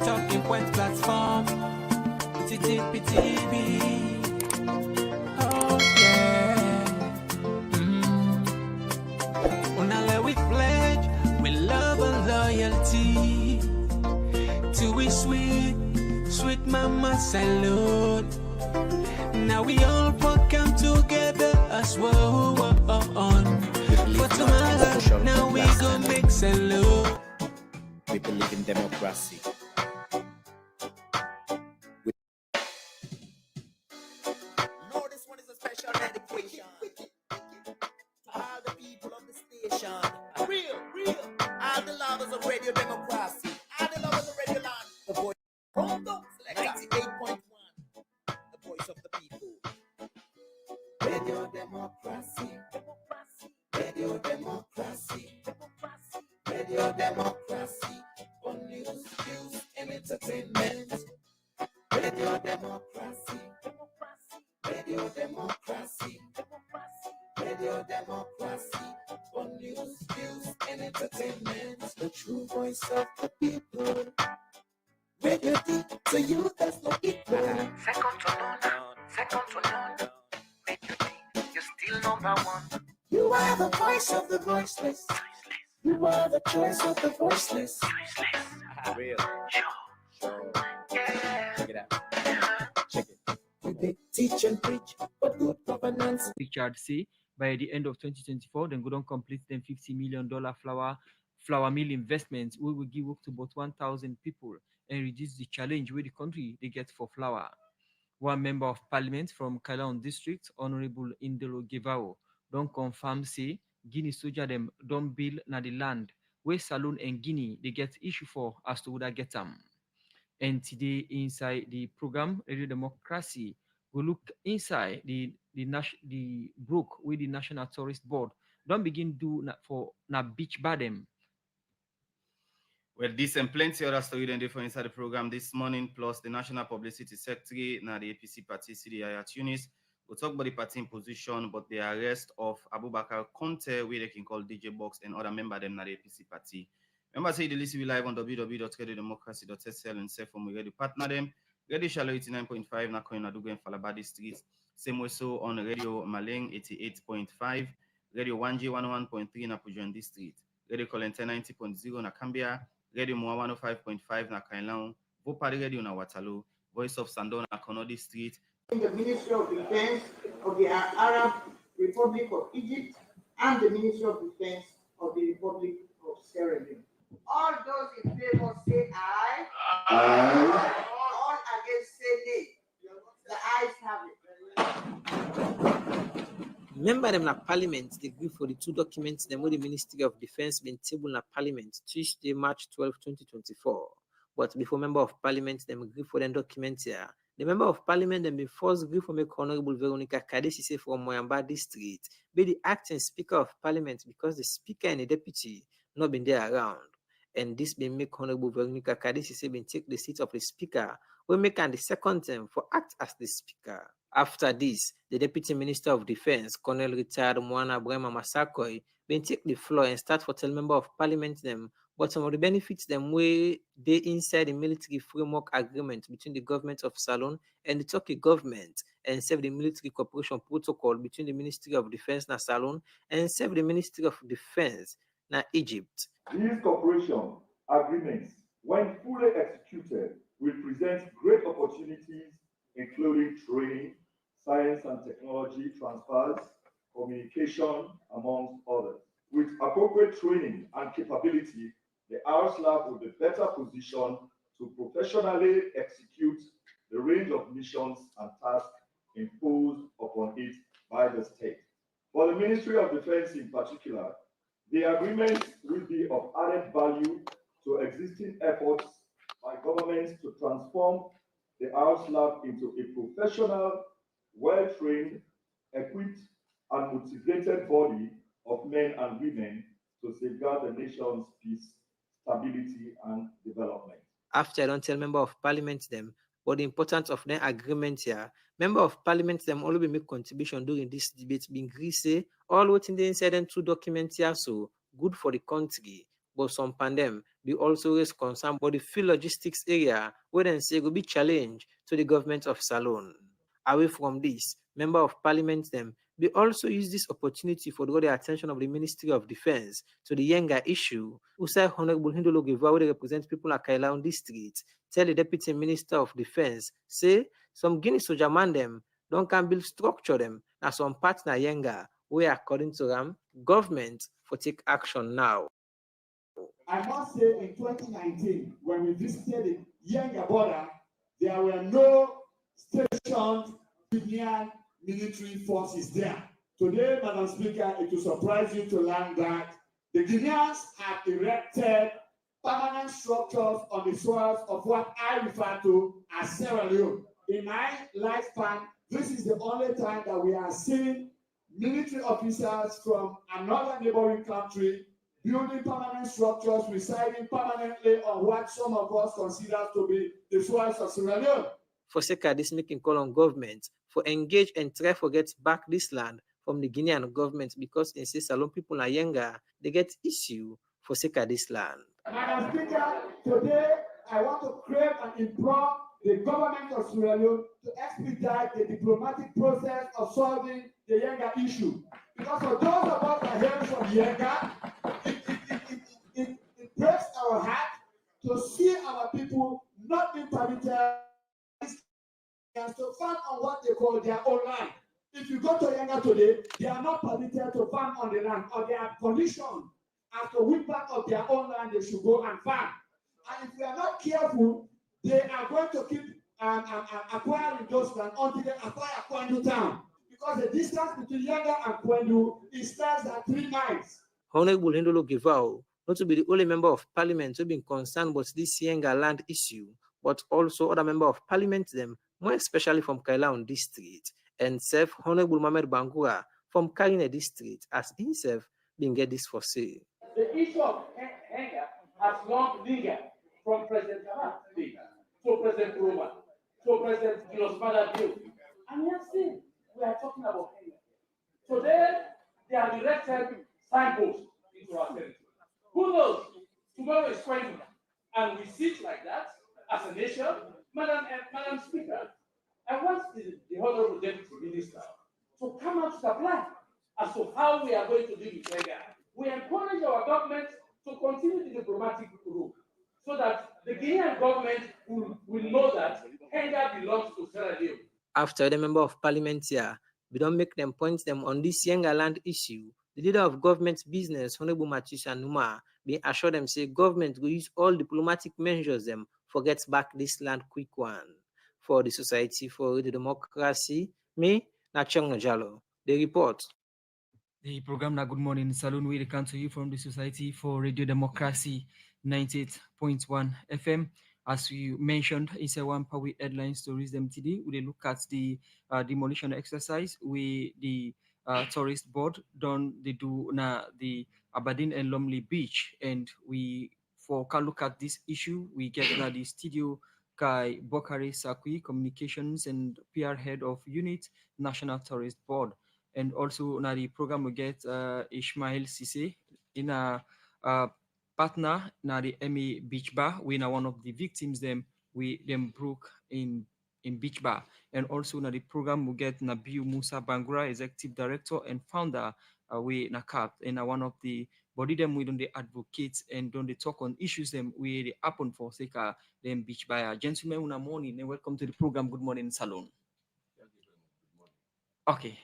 Talking point platform, TTPTV. Oh yeah. Unale we pledge with love and loyalty to we sweet mama salute. Now we all come together as one. For tomorrow, now we go make salute. We believe in democracy. No, this one is a special dedication to all the people of the station. Real, all the lovers of radio democracy, all the lovers of radio land. The voice from the 98.1, the voice of the people. Radio democracy, radio democracy, radio democracy. On news, views, and entertainment. Radio democracy, radio democracy, radio democracy. On news, views, and entertainment. The true voice of the people. Radio D, to you there's no equal. Second to none. Radio D, you're still number one. You are the voice of the voiceless. You are the choice of the voiceless. Real. Sure. Yeah. Check it out. Check it. We teach and preach for good governance. Richard say by the end of 2024, then go down complete them $50 million flour mill investments. We will give work to about 1,000 people and reduce the challenge where the country they get for flour. One member of parliament from Kalon district, Honorable Indelo Gevao, don't confirm say Guinea soldier them don't build na the land where Salon and Guinea they get issue for as to would I get them. And today inside the program Radio Democracy, we look inside the brook with the National Tourist Board. Don't begin do for na beach badem. Well, this and plenty other story than for inside the program this morning, plus the National Publicity Secretary, now the APC party, CDI at Tunis. We'll talk about the party in position, but the arrest of Abubakar Conte, where they can call DJ Box and other members them now the APC party. Remember, say the list we live on www.radiodemocracy.sl and say from we ready partner them. Radio Shallow 89.5, na Koina Dugu and Falabadi Street. Same way so on Radio Maleng 88.5, Radio 1G 101.3 na Pujuandi Street, Radio Colente 90.0 na Cambia, Radio Moa 105.5 na Kailão, Vopari Radio na Waterloo, Voice of Sandon na Konodi Street. In the Ministry of Defense of the Arab Republic of Egypt and the Ministry of Defense of the Republic of Sierra Leone. All those in favor say aye. Aye. All against say nay. The ayes have it. Remember them na Parliament, they agree for the two documents them with the Ministry of Defense been tabled na Parliament Tuesday, March 12, 2024. But before member of Parliament them agree for them documents here. The member of Parliament then be first agree for make Honorable Veronica Kadesise from Moyamba District be the acting Speaker of Parliament because the Speaker and the Deputy not been there around. And this been make Honorable Veronica Kadesise been take the seat of the Speaker, will make the second term for act as the Speaker. After this, the Deputy Minister of Defense, Colonel Retired Mwana Brema Masakoi, been take the floor and start for tell member of Parliament them but some of the benefits them way they inside the military framework agreement between the government of Salon and the Turkey government, and serve the military cooperation protocol between the Ministry of Defense na Salon and serve the Ministry of Defense na Egypt. These cooperation agreements, when fully executed, will present great opportunities including training, science and technology transfers, communication, amongst others. With appropriate training and capability, the RSLAB will be better positioned to professionally execute the range of missions and tasks imposed upon it by the state. For the Ministry of Defense in particular, the agreement will be of added value to existing efforts by governments to transform the RSLAB into a professional, well-trained, equipped, and motivated body of men and women to safeguard the nation's peace, stability, and development. After I don't tell member of Parliament them, but the importance of the agreement here, member of Parliament them only will make contribution during this debate being greasy, all what's in the inside and two documents here, so good for the country. but some pandem be also raise concern about the field logistics area where they say will be challenge to the government of Salon. Away from this, member of parliament them we also use this opportunity for draw the attention of the Ministry of Defense to the Yenga issue. Usai Honorable Hindolo Giva, who represent people at Kailaon district, tell the Deputy Minister of Defense, say some Guinea soldier man them don't can build structure them as some partner Yenga, where according to them, government for take action now. I must say in 2019, when we visited the Yenga border, there were no stationed Guinean military forces there. Today, Madam Speaker, it will surprise you to learn that the Guineans have erected permanent structures on the soils of what I refer to as Sierra Leone. In my lifetime, this is the only time that we are seeing military officers from another neighboring country building permanent structures, residing permanently on what some of us consider to be the soils of Sierra Leone. For Seka, this making call on government for engage and try to get back this land from the Guinean government because in Salon people are younger, they get issue for Seka this land. Madam Speaker, today I want to crave and implore the government of Sierra Leone to expedite the diplomatic process of solving the Yenga issue. Because for those of us that hail from Yenga, it breaks our heart to see our people not being permitted to farm on what they call their own land. If you go to Yenga today, they are not permitted to farm on the land, or they are conditioned as to which part of their own land they should go and farm. And if we are not careful, they are going to keep acquiring those land until they acquire Kwendu town. Because the distance between Yenga and Kwendu is less than 3 miles. Honorable Hindolo Givao, not to be the only member of parliament who been concerned about this Yenga land issue, but also other member of parliament them, more especially from Kailaon district, and Self Honorable Mohamed Bangura from Karine district, as himself been get this for sale. The issue of Yenga has long lingered from President Kamal to President Roma to President Gilosmada Bill. And yet still, we are talking about Yenga. Today, they have erected signposts into our territory. Who knows? Tomorrow is Kwendu, and we sit like that as a nation. Madam Speaker, I want the Honorable Deputy Minister to come out to apply as to how we are going to deal with Yenga. We encourage our government to continue the diplomatic route so that the Guinean government will know that Yenga belongs to Sierra Leone. After the member of parliament here, we don't make them point them on this Yenga land issue. The leader of government business, Honorable Matisha Numa, being assured them say government will use all diplomatic measures them for get back this land quick one. For the Society for the Democracy, me, Nachong Jalo. The report. The program now Good Morning Saloon will come to you from the Society for Radio Democracy 98.1 FM. As we mentioned, it's a one power headline stories them today. We look at the demolition exercise with the tourist board done they do na the Aberdeen and Lumley beach, and we can look at this issue. We get na the studio Kai Bokari Sakui, Communications and PR Head of Unit, National Tourist Board. And also na the program we get Ishmael Sise in a partner na the MA Beach Bar. We na one of the victims them broke in Beach Bar. And also na the program we get Nabiu Musa Bangura, Executive Director and Founder we na CAP, and one of the body them we don't they advocate and don't they talk on issues them we they happen for Seka them Beach Bar. Gentlemen, good morning and welcome to the program. Good morning, Salon. Okay.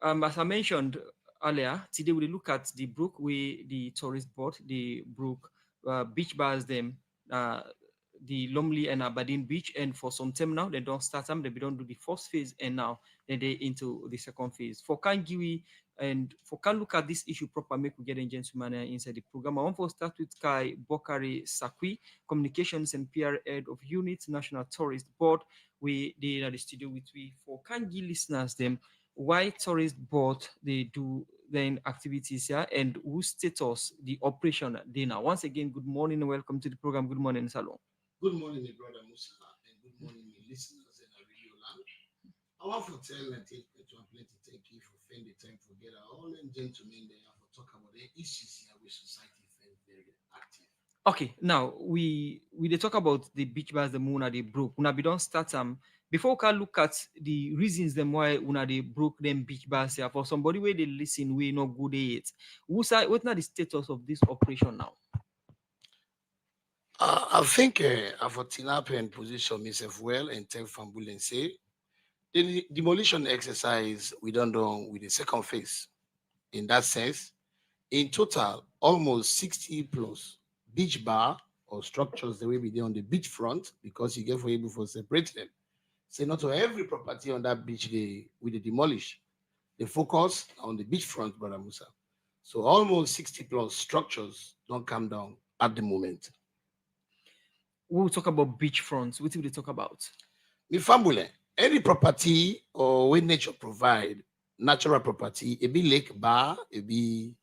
As I mentioned earlier, today we look at the brook with the tourist board, the brook beach bars them, the Lumley and Aberdeen beach, and for some time now they don't start them, they don't do the first phase, and now they into the second phase. For Kangiwi and for can look at this issue proper, make we get a gentleman inside the program. I want to start with Kai Bokari Sakui, Communications and PR Head of Unit, National Tourist Board. We did at the studio with we for Kangi listeners them. Why tourist board they do then activities here and whose status the operation they now. Once again, good morning and welcome to the program. Good morning, Salon. Good morning, my brother Musa, and good morning, my listeners in our radio land. I want to tell and take plenty thank you for spending the time together. All and gentlemen there for talk about the issues here with society very active. Okay, now we dey talk about the beach bars, the una they broke. Una be don't start before we can look at the reasons them why una they broke them beach bars here. For somebody where they listen, we not good at it. What's not the status of this operation now? I think I've up and position myself well and tell Fambul and say the demolition exercise we done with the second phase. In that sense, in total, almost 60 plus beach bar or structures the way we did on the beach front because you get for able to separate them. Say not to every property on that beach we demolish. They focus on the beachfront, Brother Musa. So almost 60 plus structures don't come down at the moment. We'll talk about beachfronts. What will they talk about? The family, any property or when nature provide natural property, it be lake bar, it be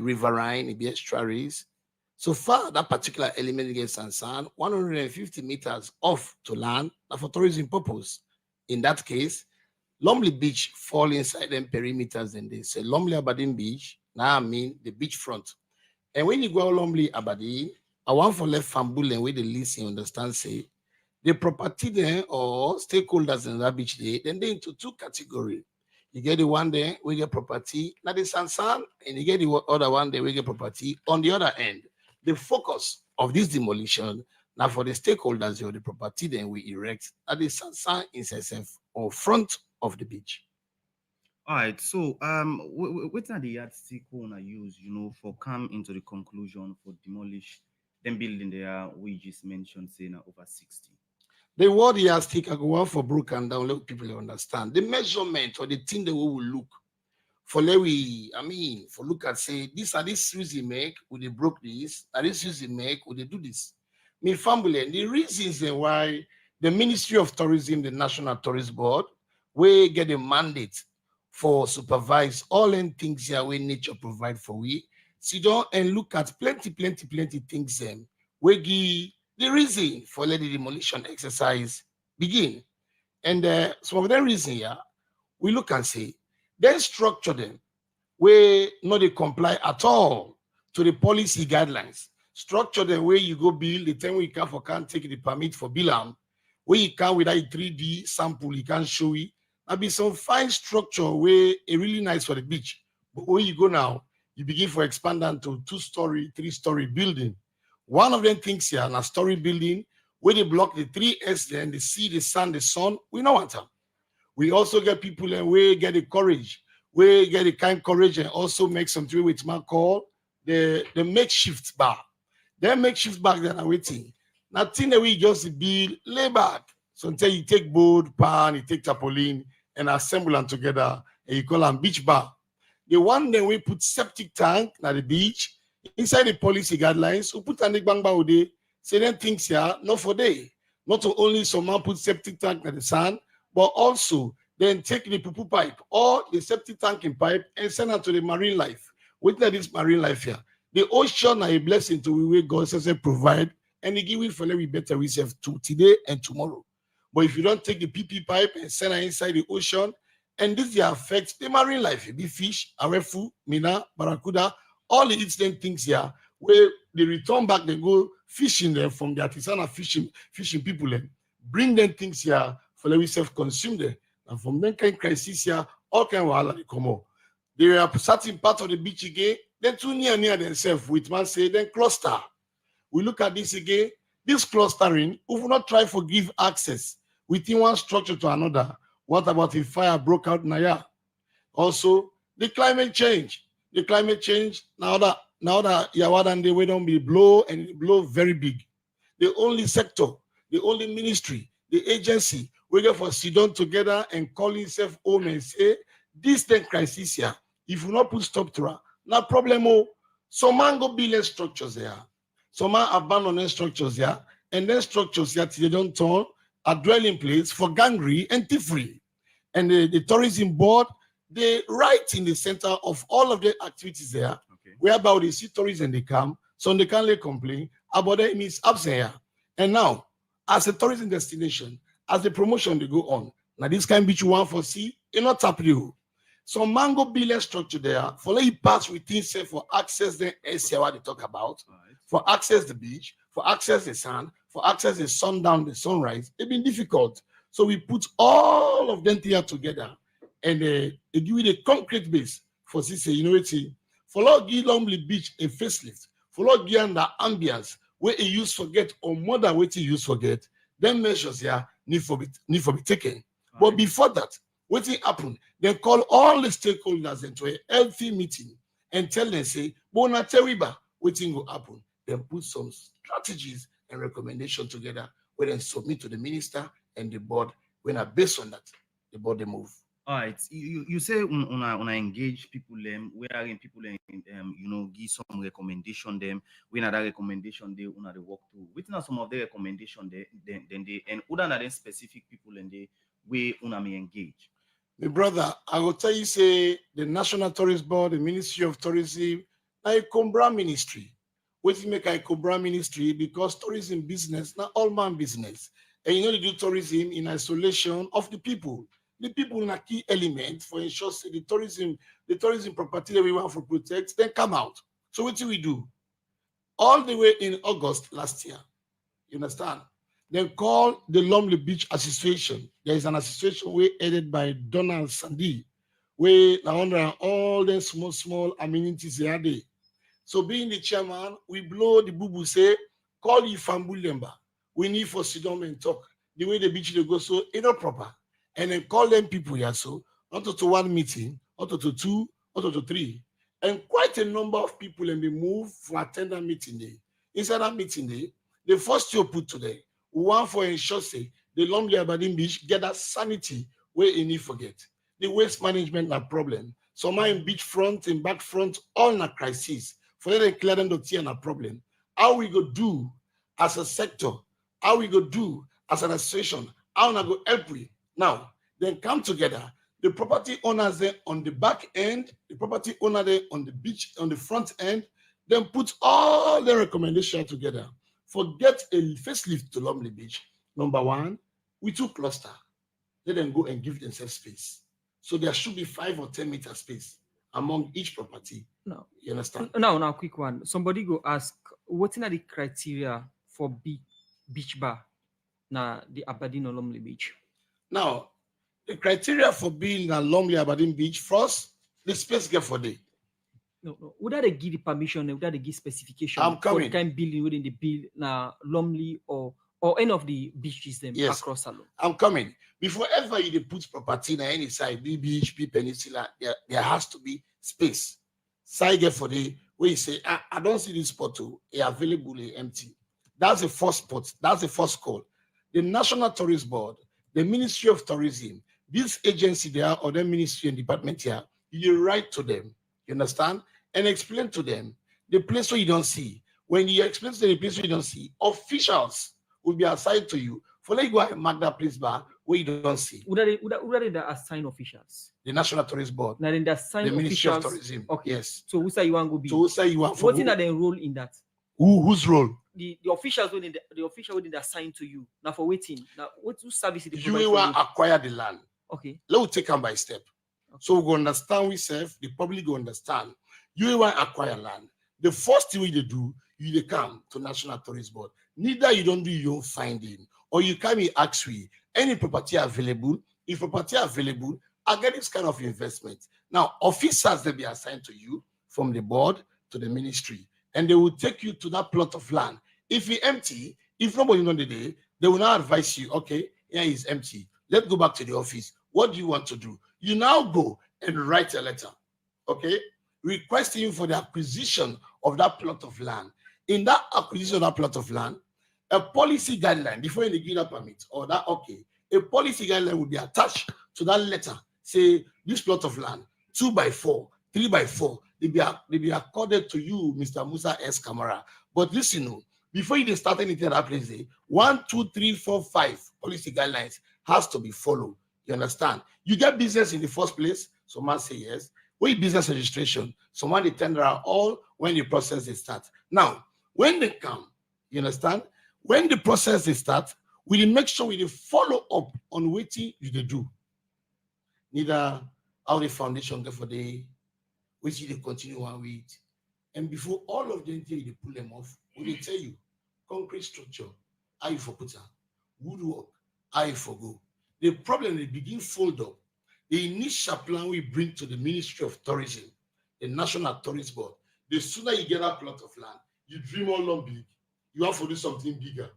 riverine, it be estuaries. So far, that particular element against Sansan, 150 meters off to land for tourism purpose. In that case, Lumley Beach fall inside them perimeters and they say Lumley Aberdeen Beach. Now I mean the beachfront. And when you go Lumley Aberdeen, I want for left Fambul and where the listen understand say the property there or stakeholders in that beach there, then they into two categories. You get the one there, we get property, not the Sansan, and you get the other one there, we get property. On the other end, the focus of this demolition, now for the stakeholders or the property then we erect at the Sansan in or front of the beach. All right, so what are the yardstick I use, for come into the conclusion for demolish them building there, we just mentioned saying over 60. The word yardstick I go out for broken down, let people understand. The measurement or the thing that we will look for for look at say this are this reason make, would they broke this, are this reason make, would they do this? Me family, the reasons why the Ministry of Tourism, the National Tourist Board, we get a mandate for supervise all them things here where nature provide for we. Sit down and look at plenty things them. We give the reason for let the demolition exercise begin. And some of the reason here, we look and say, then structure them where not they comply at all to the policy guidelines. Structure them where you go build the time we can't take the permit for Bilam, where you can without a 3D sample, you can show it. There'll be some fine structure where it really nice for the beach. But where you go now, you begin for expand to 2-story, 3-story building. One of them things here, a story building, where they block the 3S, then the sea, the sun, we don't want them. We also get people and we get the courage, we get the kind of courage and also make something which man call the makeshift bar. Then makeshift bar that are waiting. Nothing that we just build, lay back. So until you take board, pan, you take tarpaulin, and assemble them together, and you call them beach bar. The one that we put septic tank at the beach, inside the policy guidelines, we put an bangba day, say them things here, not for day. Not only some man put septic tank at the sand, but also then take the poo pipe or the septic tank in pipe and send it to the marine life. With this marine life here, the ocean are a blessing to we God says provide, and they give it for we better reserve to today and tomorrow. But if you don't take the PP pipe and send it inside the ocean, and this affects the marine life, the fish, arefu, mina, barracuda, all the incident things here, where they return back, they go fishing there from the artisanal fishing people, and bring them things here for let we self-consume them. And from that kind of crisis here, all kind of wahala they come out. They are certain part of the beach again, then too near themselves, with man say, then cluster. We look at this again, this clustering, we will not try to give access within one structure to another. What about if fire broke out in Naya? Also, the climate change. The climate change, now that Yawad and the way don't be blow and it blow very big. The only sector, the only ministry, the agency, we get for sit down together and call itself home and say, this then crisis here, if you not put stop to her, no problem. Some man go build structures there. Some man abandon structures here, and then structures here they don't turn a dwelling place for gangry and thievery. And the tourism board, they right in the center of all of the activities there, okay, whereby they see tourists and they come, so they can't lay complain about it means absent here. And now, as a tourism destination, as the promotion they go on, now this kind of beach you want for see, it not tap you. Some mango billet structure there for let you pass within say for access the SCA what they talk about, for access the beach, for access the sand, for access the sundown, the sunrise. It's been difficult. So we put all of them here together and they give you the concrete base for this, you know, for Lord give Lumley Beach a facelift, for Lord give the ambience where it used forget or more than what it used forget, then measures here need for be taken. But before that, what will happen? They call all the stakeholders into a healthy meeting and tell them, say, Bona Teriba, what will happen? Then put some strategies and recommendations together, where they submit to the minister and the board. When are based on that, the board they move. All right, you say when I engage people them, where in people you know, give some recommendation them, when that recommendation they una they work through. Within some of the recommendation then they and other than specific people and they way una may engage. My brother, I will tell you, say the National Tourist Board, the Ministry of Tourism, a Cobra ministry. What you make a Cobra ministry because tourism business, not all man business. And you know they do tourism in isolation of the people. The people in a key element for ensure the tourism property that we want to protect, then come out. So what do we do? All the way in August last year, you understand? Then call the Lumley Beach Association. There is an association headed by Donald Sandy, where under all the small amenities they are there. So being the chairman, we blow the boo say, call you Fambulemba. We need for sit down and talk. The way the beach they go so it's not proper. And then call them people here, so not to one meeting, not to two, not to three. And quite a number of people and be moved for attend that meeting day. Inside that meeting day, the first you put today, one for ensure say the Lumley Aberdeen Beach get that sanity where you need forget. The waste management na problem. Some are in beach front and back front, all na crisis. For them to clear them to na problem. How we go do as a sector? How we go do as an association? How we go help we? Now, then come together. The property owners there on the back end, the property owner there on the beach, on the front end, then put all the recommendations together. Forget a facelift to Lumley Beach. Number one, we took cluster. Let them go and give themselves space. So there should be 5 or 10 meter space among each property. No. You understand? Now, quick one. Somebody go ask, what are the criteria for beach bar na the Aberdeen or Lumley Beach? Now, the criteria for being a Lumley Aberdeen Beach, first, the space get for day. No. Would they give the permission? Would they give specification? I'm coming. For the kind building within the bill na Lumley or any of the beaches them across Salon? I'm coming. Before ever you put property on any side, be beach, be peninsula, there has to be space. Side get for day where you say, I don't see this spot too, available, empty. That's the first spot. That's the first call. The National Tourist Board, the Ministry of Tourism, this agency there or the ministry and department here, you write to them, you understand? And explain to them the place where you don't see. When you explain to them the place where you don't see, officials will be assigned to you for let you go and mark that place bar where you don't see. Would they assign officials? The National Tourist Board. Now then they assign the Ministry officials. of Tourism. Okay. Yes. So who say you want to be? So who say you want for what thing that they enroll in that? Whose role? The officials within the official within assigned to you. Now for waiting. Now what service did you will acquire the land. Okay. Let us take them by step. Okay. So we go understand we self, the public go understand. You will acquire land. The first thing you do, you come to National Tourist Board. Neither you don't do your own finding, or you come and ask we any property available. If property available, I get this kind of investment. Now, officers they be assigned to you from the board to the ministry, and they will take you to that plot of land. If it's empty, if nobody know the day, they will now advise you, okay, here is empty. Let's go back to the office. What do you want to do? You now go and write a letter, okay, requesting for the acquisition of that plot of land. In that acquisition of that plot of land, a policy guideline, before you give that permit, or that, okay, a policy guideline will be attached to that letter. Say, this plot of land, 2x4, 3x4, they be accorded to you, Mr. Musa S. Kamara. But listen, before you start anything at that place, 1, 2, 3, 4, 5 policy guidelines has to be followed. You understand? You get business in the first place, someone say yes. When business registration, someone they tender out all when the process they start. Now, when they come, you understand? When the process they start, we make sure we follow up on what you do. Neither how the foundation get for the which they continue on with. And before all of them tell you they pull them off, when they tell you concrete structure, how you for put on, woodwork, how you for go. The problem they begin fold up. The initial plan we bring to the Ministry of Tourism, the National Tourist Board, the sooner you get a plot of land, you dream all along big. You have to do something bigger.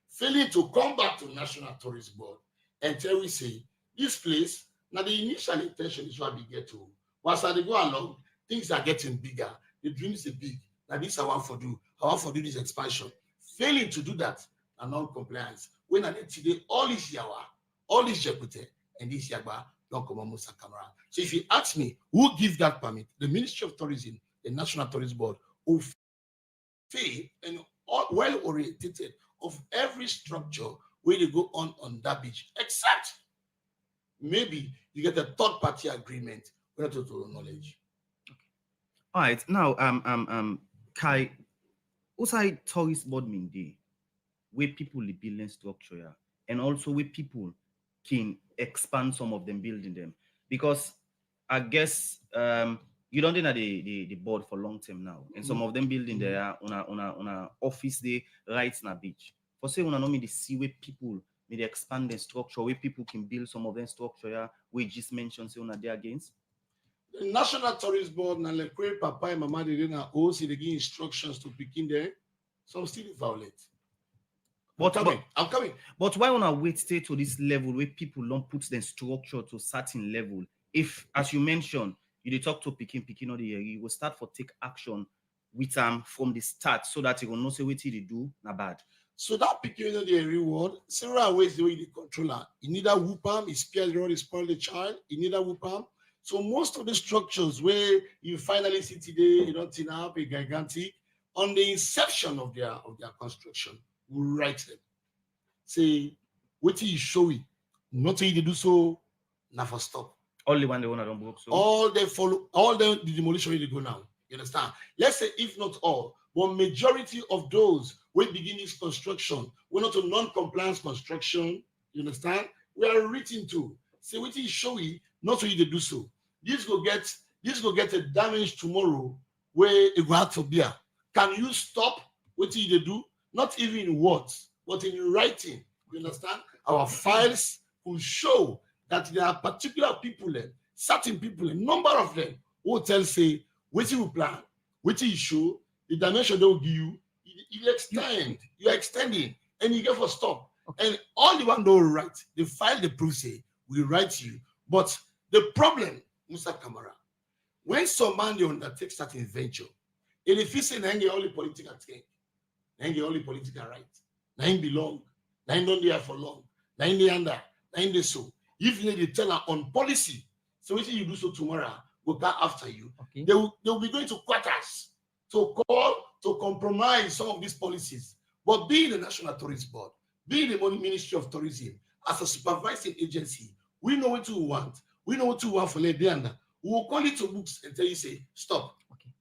Failing to come back to National Tourist Board and tell we say, this place, now the initial intention is what we get to. Once they go along, things are getting bigger. The dreams are big. Now this I want for do. I want for do this expansion. Failing to do that and non-compliance. When I did today, all is yawa, all is jekute, and this yagba don't come on Musa Camera. So if you ask me who gives that permit, the Ministry of Tourism, the National Tourist Board, who fail and well oriented of every structure where they go on that beach, except maybe you get a third party agreement with total knowledge. All right, now Kai, outside tourist board mean day, where people the building structure and also where people can expand some of them building them, because I guess you don't know the board for long term now, and some of them building there on a office day right in a beach. For say when I know me the see where people may expand the structure, where people can build some of them structure, we just mentioned say on a day against. The National Tourist Board na lekwe papa and mama they na OC they give instructions to begin there. Some still violate. I'm coming. But why wanna wait stay to this level where people don't put the structure to certain level? If, as you mentioned, you talk to Pekin or the you will start for take action with from the start so that you will not say what they do na bad. So that Pekin or the reward, several ways the way the controller. You need a whoop arm, is spare the road, is spoil the child, you need a whoop arm. So most of the structures where you finally see today, you don't think up a gigantic, on the inception of their construction, we write them. Say, what you show it, not say they do so, never stop. Only when the owner don't work. So all they follow, all the demolition they go now. You understand? Let's say if not all, but majority of those when begin this construction, we're not a non-compliance construction. You understand? We are written to say what you show it, not so you do so. This go get a damage tomorrow where it will have to be. Can you stop what you do? Not even in words, but in writing. You understand? Our files will show that there are particular people, certain people, a number of them, who tell say, what you plan, what you show, the dimension they will give you, you extend, you're extending, and you get for stop. Okay. And all you want to write, the file the proof say, we write you. But the problem, Musa Kamara, when some man they undertake certain venture, and if he say na only political thing, na only political right, na belong, na don't there for long, na they under, na they so. If you need to tell her on policy, so what you do so tomorrow, we'll come after you. Okay. They will be going to quarters to call to compromise some of these policies. But being the National Tourist Board, being the Ministry of Tourism, as a supervising agency, we know what we want. We know what we want for later. We will call it to books and tell you, say, stop. Okay.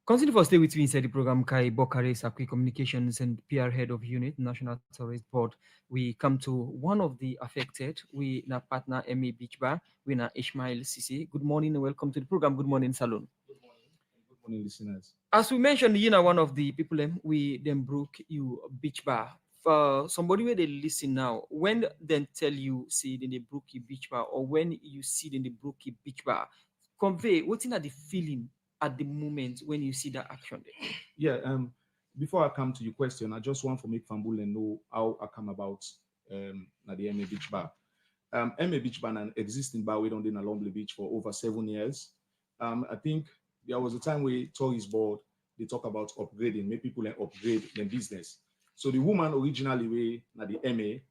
Continue for stay with me inside the program. Kai Bokare, Sakwi Communications and PR Head of Unit, National Tourist Board. We come to one of the affected. We na partner MA Beach Bar. We na Ishmael Sisi. Good morning and welcome to the program. Good morning, Salon. Good morning, listeners. As we mentioned, you know, one of the people we then broke you Beach Bar. For somebody where they listen now, when they tell you see it in the Brookie Beach Bar or when you see it in the Brookie Beach Bar, convey what's in the feeling at the moment when you see that action there? Yeah, before I come to your question, I just want to make Fambule know how I come about the MA Beach Bar. MA Beach Bar an existing bar we don't in Lumley Beach for over 7 years. I think there was a time where tourist board they talk about upgrading, make people upgrade their business. So the woman originally we na the MA,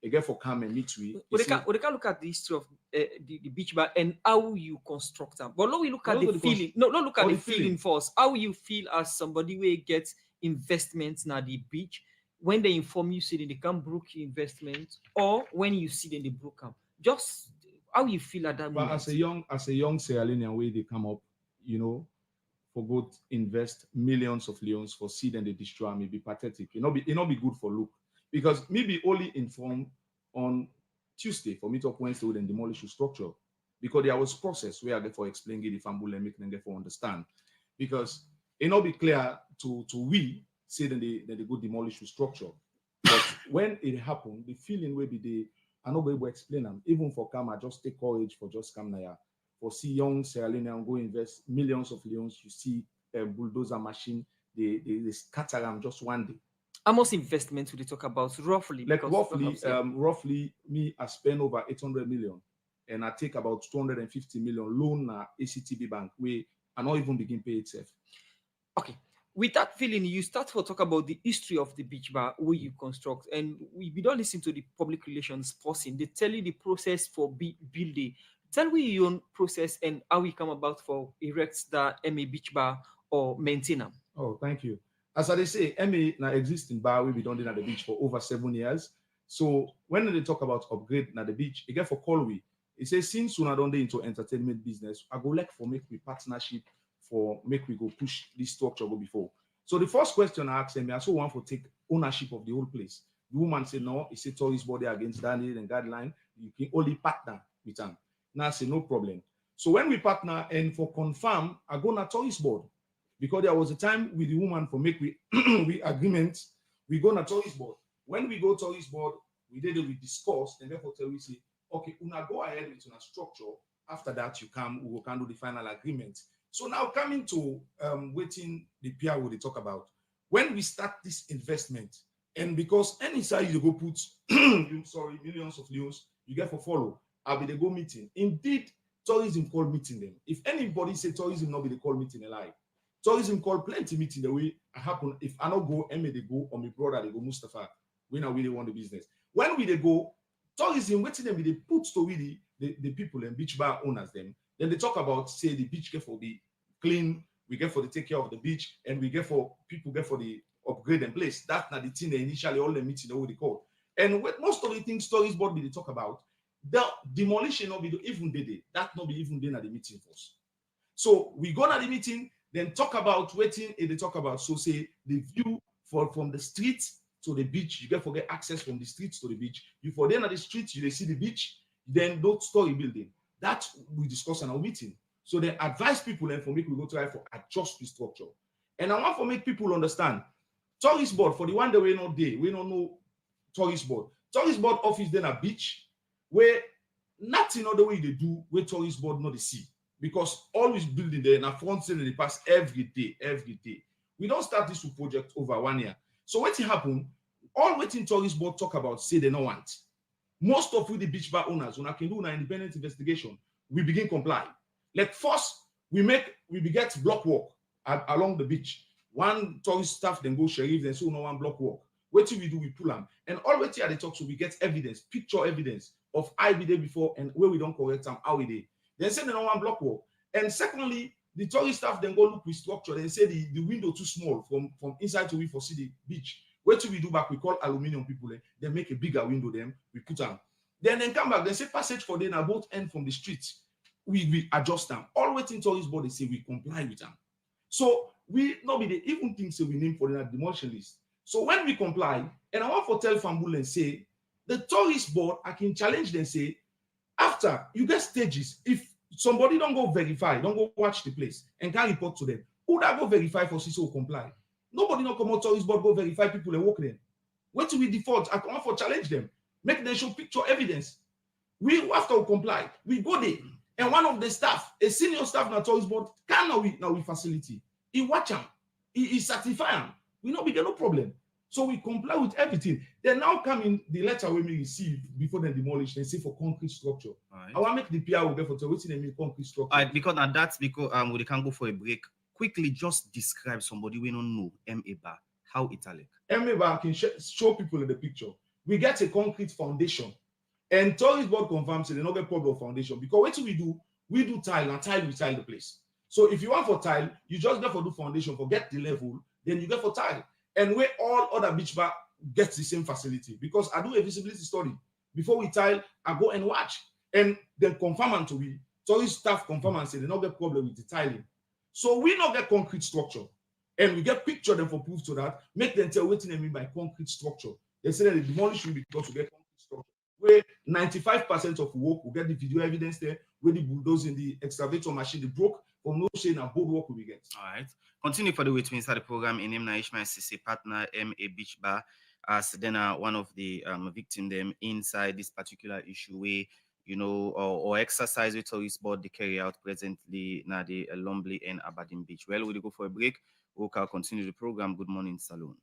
again for come and meet we. We can look at the history of the beach bar and how you construct them. But now we look at the feeling. No, look at the feeling first. How you feel as somebody who gets investments na the beach when they inform you say they can brook investment or when you see them they broke them. Just how you feel at that moment. But as a young Sierra Leonean way they come up, you know. For good invest millions of leons for seed and they destroy may be pathetic. It not be good for look. Because maybe only informed on Tuesday for me talk Wednesday with the demolition structure. because there was process where I get for explaining the fambul and make them get for understand. Because it not be clear to we say that they go demolish the structure. But when it happened, the feeling will be the I not be able to explain them. Even for come, I just take courage for just come now. For see young Sierra Leonean go invest millions of leons, you see a bulldozer machine, they scatter them just one day. How much investment would they talk about roughly? Like Because roughly, perhaps, roughly, me I spend over 800 million, and I take about 250 million loan na ACTB bank where I not even begin pay itself. Okay. With that feeling, you start to talk about the history of the beach bar where you construct, and we don't listen to the public relations person. They tell you the process for building. Tell me your own process and how we come about for erect the MA beach bar or maintain them. Oh, thank you. As I say, MA na existing bar we done at the beach for over 7 years. So when they talk about upgrade at the beach, again for Colway, it says since we are done into entertainment business, I go like for make we partnership for make we go push this structure go before. So the first question I asked them, I also want to take ownership of the whole place. The woman said no, it's a tourist body against Daniel and guideline. You can only partner with them. Now I say no problem. So when we partner and for confirm, I go na tourist board because there was a time with the woman for make we we agreement. We go na tourist board. When we go tourist board, we discuss and therefore tell we say, okay, una go ahead with una structure. After that, you come, we can do the final agreement. So now coming to waiting the PR will they talk about when we start this investment, and because any side you go put millions of leons, you get for follow. I'll be the go meeting. Indeed, tourism call meeting them. If anybody say tourism not be the call meeting alive. Tourism call plenty meeting the way it happen. If I not go, Emma they go, or my brother they go Mustafa. We now really want the business. When we they go, tourism waiting them they put to really the people and beach bar owners them. Then they talk about say the beach get for the clean, we get for the take care of the beach, and we get for people get for the upgrade and place. That's not the thing they initially all the meeting what they call. And with most of the things stories board they talk about, the demolition not be even day. That not be even then at the meeting first. So we go to the meeting, then talk about waiting, and they talk about so say the view from the street to the beach. You get for get access from the streets to the beach. You for then at the street, you they see the beach, then don't story building. That we discuss in our meeting. So they advise people and for me we go try for adjust the structure. And I want to make people understand tourist board for the one that we not there, we don't know tourist board. Tourist board office then a beach where nothing other way they do where tourist board not the see. Because always building there in a front side they pass every day. We don't start this project over 1 year. So what happen? All waiting tourist board talk about say they don't want. Most of the beach bar owners, when I can do an independent investigation, we begin comply. Like first, we get block walk along the beach. One tourist staff then go sheriff, then so no one block walk. What do? We pull them. And all what here they talk so we get evidence, picture evidence of I be there before and where we don't correct them, how we did. Then say they no one block walk. And secondly, the tourist staff then go look with structure. They say the window too small from inside to we for see the beach. What do we do back? We call aluminium people. They make a bigger window. Then we put them. Then come back. They say passage for them. Both end from the street. We adjust them. All waiting tourist board they say we comply with them. So we not be the even things we name for the demolition list. So when we comply, and I want to tell Fambul and say the tourist board I can challenge them say after you get stages. If somebody don't go verify, don't go watch the place and can report to them, who that go verify for CISO comply? Nobody no come out tourist board go verify people and work them. What do we default? I come for challenge them, make them show picture evidence. We after we comply, we go there. And one of the staff, a senior staff na tourist board, can now we facility. He watch them, he certify them. We know we get no problem. So we comply with everything. Then now come in the letter we may receive before they demolish, they say for concrete structure. Right. I want to make the PR will get for what's in the concrete structure. Because and that's because we can go for a break. Quickly, just describe somebody we don't know, MA bar, how it look. MA bar can show people in the picture. We get a concrete foundation. And tourist board confirms they don't get problem foundation because what do? We do tile and tile we tile the place. So if you want for tile, you just get for do foundation, forget the level, then you get for tile. And where all other beach bar gets the same facility because I do a visibility study before we tile. I go and watch and then confirm and to we tourist staff confirm and say they don't get problem with the tiling. So we not get concrete structure and we get picture them for proof to that. Make them tell what they mean by concrete structure. They say that the demolition because we get concrete structure. where 95% of work will get the video evidence there, where the bulldozing, the excavator machine, the broke from no shame and board work will be get. All right. Continue for the way to inside the program in name Ishmael CC partner MA Beach Bar as then one of the victim them inside this particular issue where or exercise with tourist board they carry out presently now the Lumley and Aberdeen Beach. Well, we'll go for a break. We'll continue the program. Good morning, Saloon.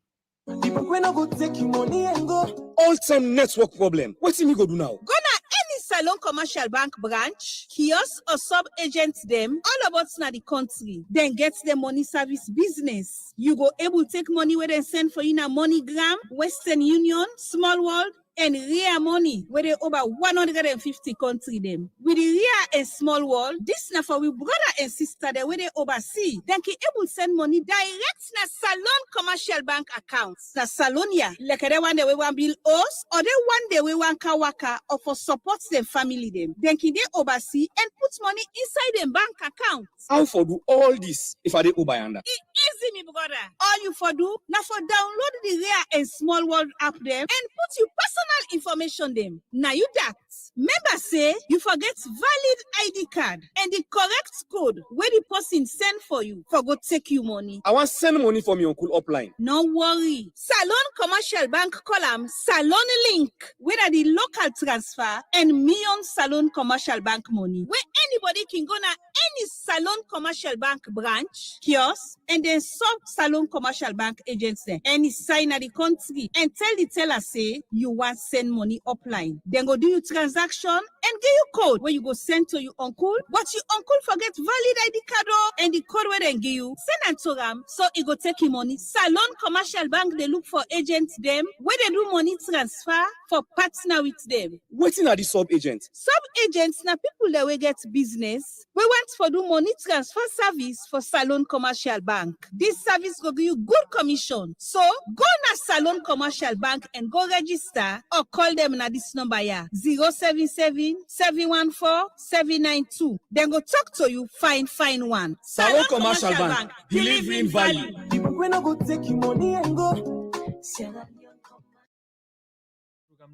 People when I go take your money and go. All time network problem. What's me go do now? Go na any Salon Commercial Bank branch, kiosk or sub-agent them, all about na the country. Then get the money service business. You go able take money where they send for you na MoneyGram, Western Union, Small World, and Ria Money, where they over 150 country them. With the Ria and Small World, this na for we brother and sister there where they oversee. Then can able send money direct na Salon Commercial Bank accounts. Na Salonia, like they one day we want bill us, or they one day we want kawaka, or for support them family them. Then can they oversee and put money inside them bank accounts. How for do all this if I dey Uber yonder? Easy, me brother. All you for do, now for download the Rare and Small World app them and put your personal information them. Now you that. Member say you forget valid ID card and the correct code where the person send for you for go take you money. I want send money from your uncle upline. No worry. Salon Commercial Bank column Salon Link where are the local transfer and Million Salon Commercial Bank money where anybody can go na any Salon Commercial Bank branch, kiosk, and then sub Salon Commercial Bank agents there. Any sign at the country and tell the teller say you want send money upline. Then go do your transaction and give you code where you go send to your uncle. But your uncle forget valid ID card and the code where they give you. Send and to them so it go take you money. Salon Commercial Bank they look for agents them where they do money transfer for partner with them. Waiting at the sub agent. Sub agents na people that will get business. We want for do money transfer service for Salon Commercial Bank. This service will give you good commission. So go na Salon Commercial Bank and go register or call them na this number here 077-714-792. Then go talk to you. Find one. Salon Commercial Bank delivering value. People when I go take your money and go.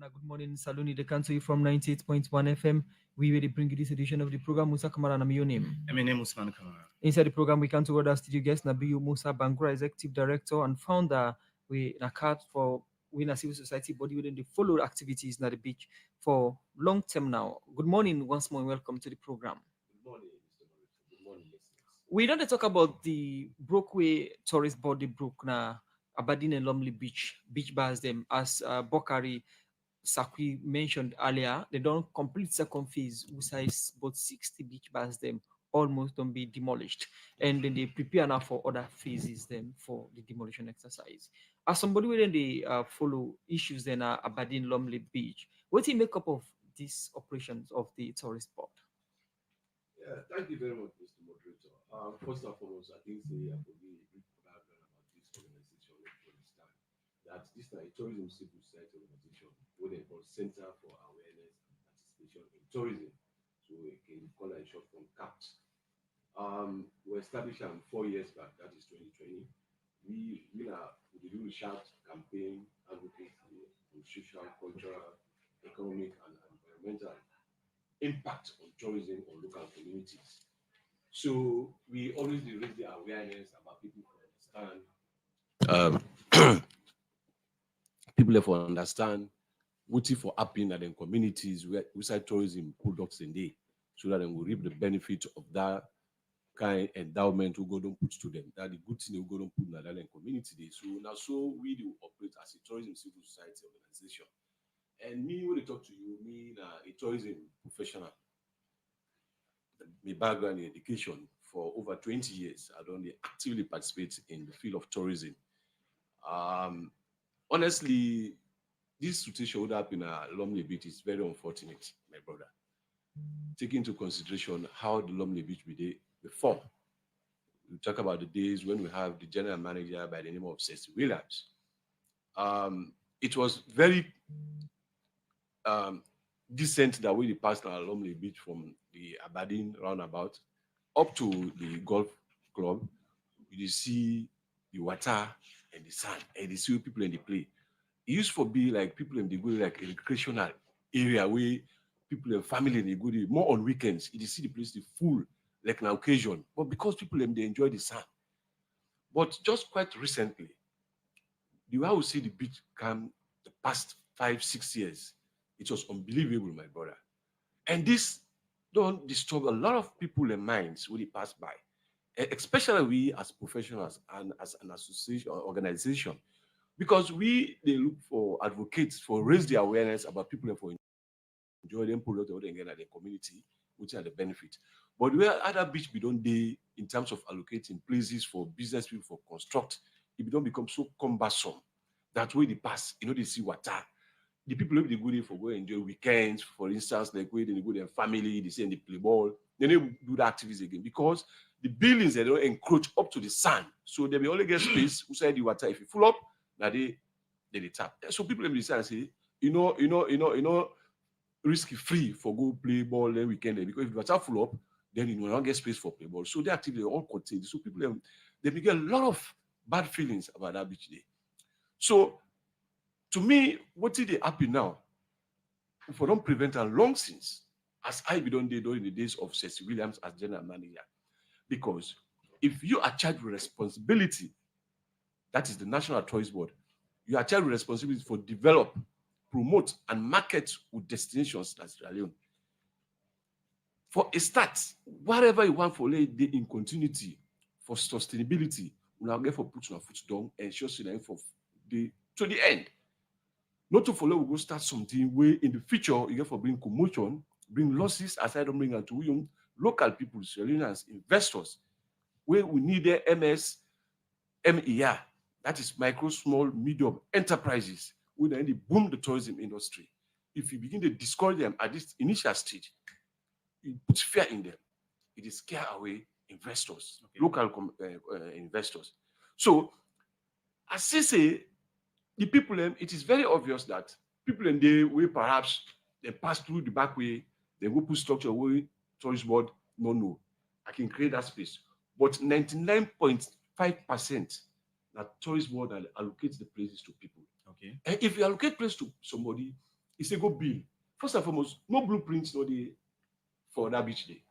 Good morning, Saloni. They come to you from 98.1 FM. We will bring you this edition of the program. Musa Kamara, name your name. My name is Usman Kamara. Inside the program, we come to other studio guest Nabiyu Musa Bangura, executive director and founder. We NACAT for a civil society body within the follow activities na the beach for long term now. Good morning once more and welcome to the program. Good morning, Mr. Morris. Good morning, listeners. We don't talk about the Brokeway tourist body broke na Aberdeen and Lumley beach bars them as Bokari Sakwi mentioned earlier. They don't complete second phase, which is about 60 beach bars them almost don't be demolished, and then they prepare now for other phases then for the demolition exercise. As somebody within they follow issues then Aberdeen Lumley beach, what do you make up of these operations of the tourist board? Yeah, thank you very much, Mr. Moderator. First and foremost, I think say I could be a brief background about this organization for this time. That this is a tourism civil society organization with a Center for Awareness and Participation in Tourism. So we can call it short from CAPT. We established 4 years back, that is 2020. We do research, campaign, advocacy, on social, cultural, economic, and environmental impact on tourism on local communities. So we always raise the awareness about people to understand. People have to understand what if for happening at the communities where tourism products in day, so that they will reap the benefit of that kind of endowment we go don't put to them. That the good thing we go don't put in the community day. So now we do operate as a tourism civil society organization. And me, when I talk to you, me a tourism professional. My background in education for over 20 years, I don't actively participate in the field of tourism. Honestly, this situation would happen at Lumley Beach is very unfortunate, my brother. Take into consideration how the Lumley Beach be there before. We talk about the days when we have the general manager by the name of Cecil Williams. It was very decent that we passed on Lumley Beach from the Aberdeen roundabout up to the golf club. You see the water and the sand, and you see people in the play. It used to be like people in the way like recreational area where people and family they go there, more on weekends. You see the place they full like an occasion. But because people they enjoy the sun. But just quite recently, the way I would see the beach come the past 5-6 years, it was unbelievable, my brother. And this don't disturb a lot of people and minds when they pass by, especially we as professionals and as an association or organization, because they look for advocates for raise the awareness about people and for enjoy them product or they get at the community, which are the benefit. But where other beach we don't they in terms of allocating places for business people for construct, it don't become so cumbersome. That way they pass, they see water. The people who they go there for go enjoy weekends, for instance, like where they go their family, they say they play ball, then they do the activities again because the buildings they don't encroach up to the sun. So they will only get space outside the water. If you full up, now they tap. So people in the sun say, risky free for go play ball then weekend because if the water full up, then you will not get space for play ball. So the activity all contained. So people they get a lot of bad feelings about that beach day. So to me, what is happy now? If we don't prevent a long since, as I be done during the days of Cecil Williams as general manager. Because if you are charged with responsibility, that is the National Tourist Board, you are charged with responsibility for develop, promote, and market with destinations that's Sierra Leone. For a start, whatever you want for lay in continuity, for sustainability, we now get for put your foot down and ensure for the to the end. Not to follow, we go start something where in the future you get for bring commotion, bring losses aside from bring to young local people, Sierra investors, where we need their MER, that is micro, small, medium enterprises, where they boom the tourism industry. If you begin to discourage them at this initial stage, it puts fear in them. It is scare away investors, local investors. So, as I say, the people, it is very obvious that people in the way perhaps they pass through the back way, they go put structure where tourist board, no. I can create that space. But 99.5% that tourist board allocates the places to people. Okay. And if you allocate place to somebody, it's a go bill. First and foremost, no blueprints no day for that beach day.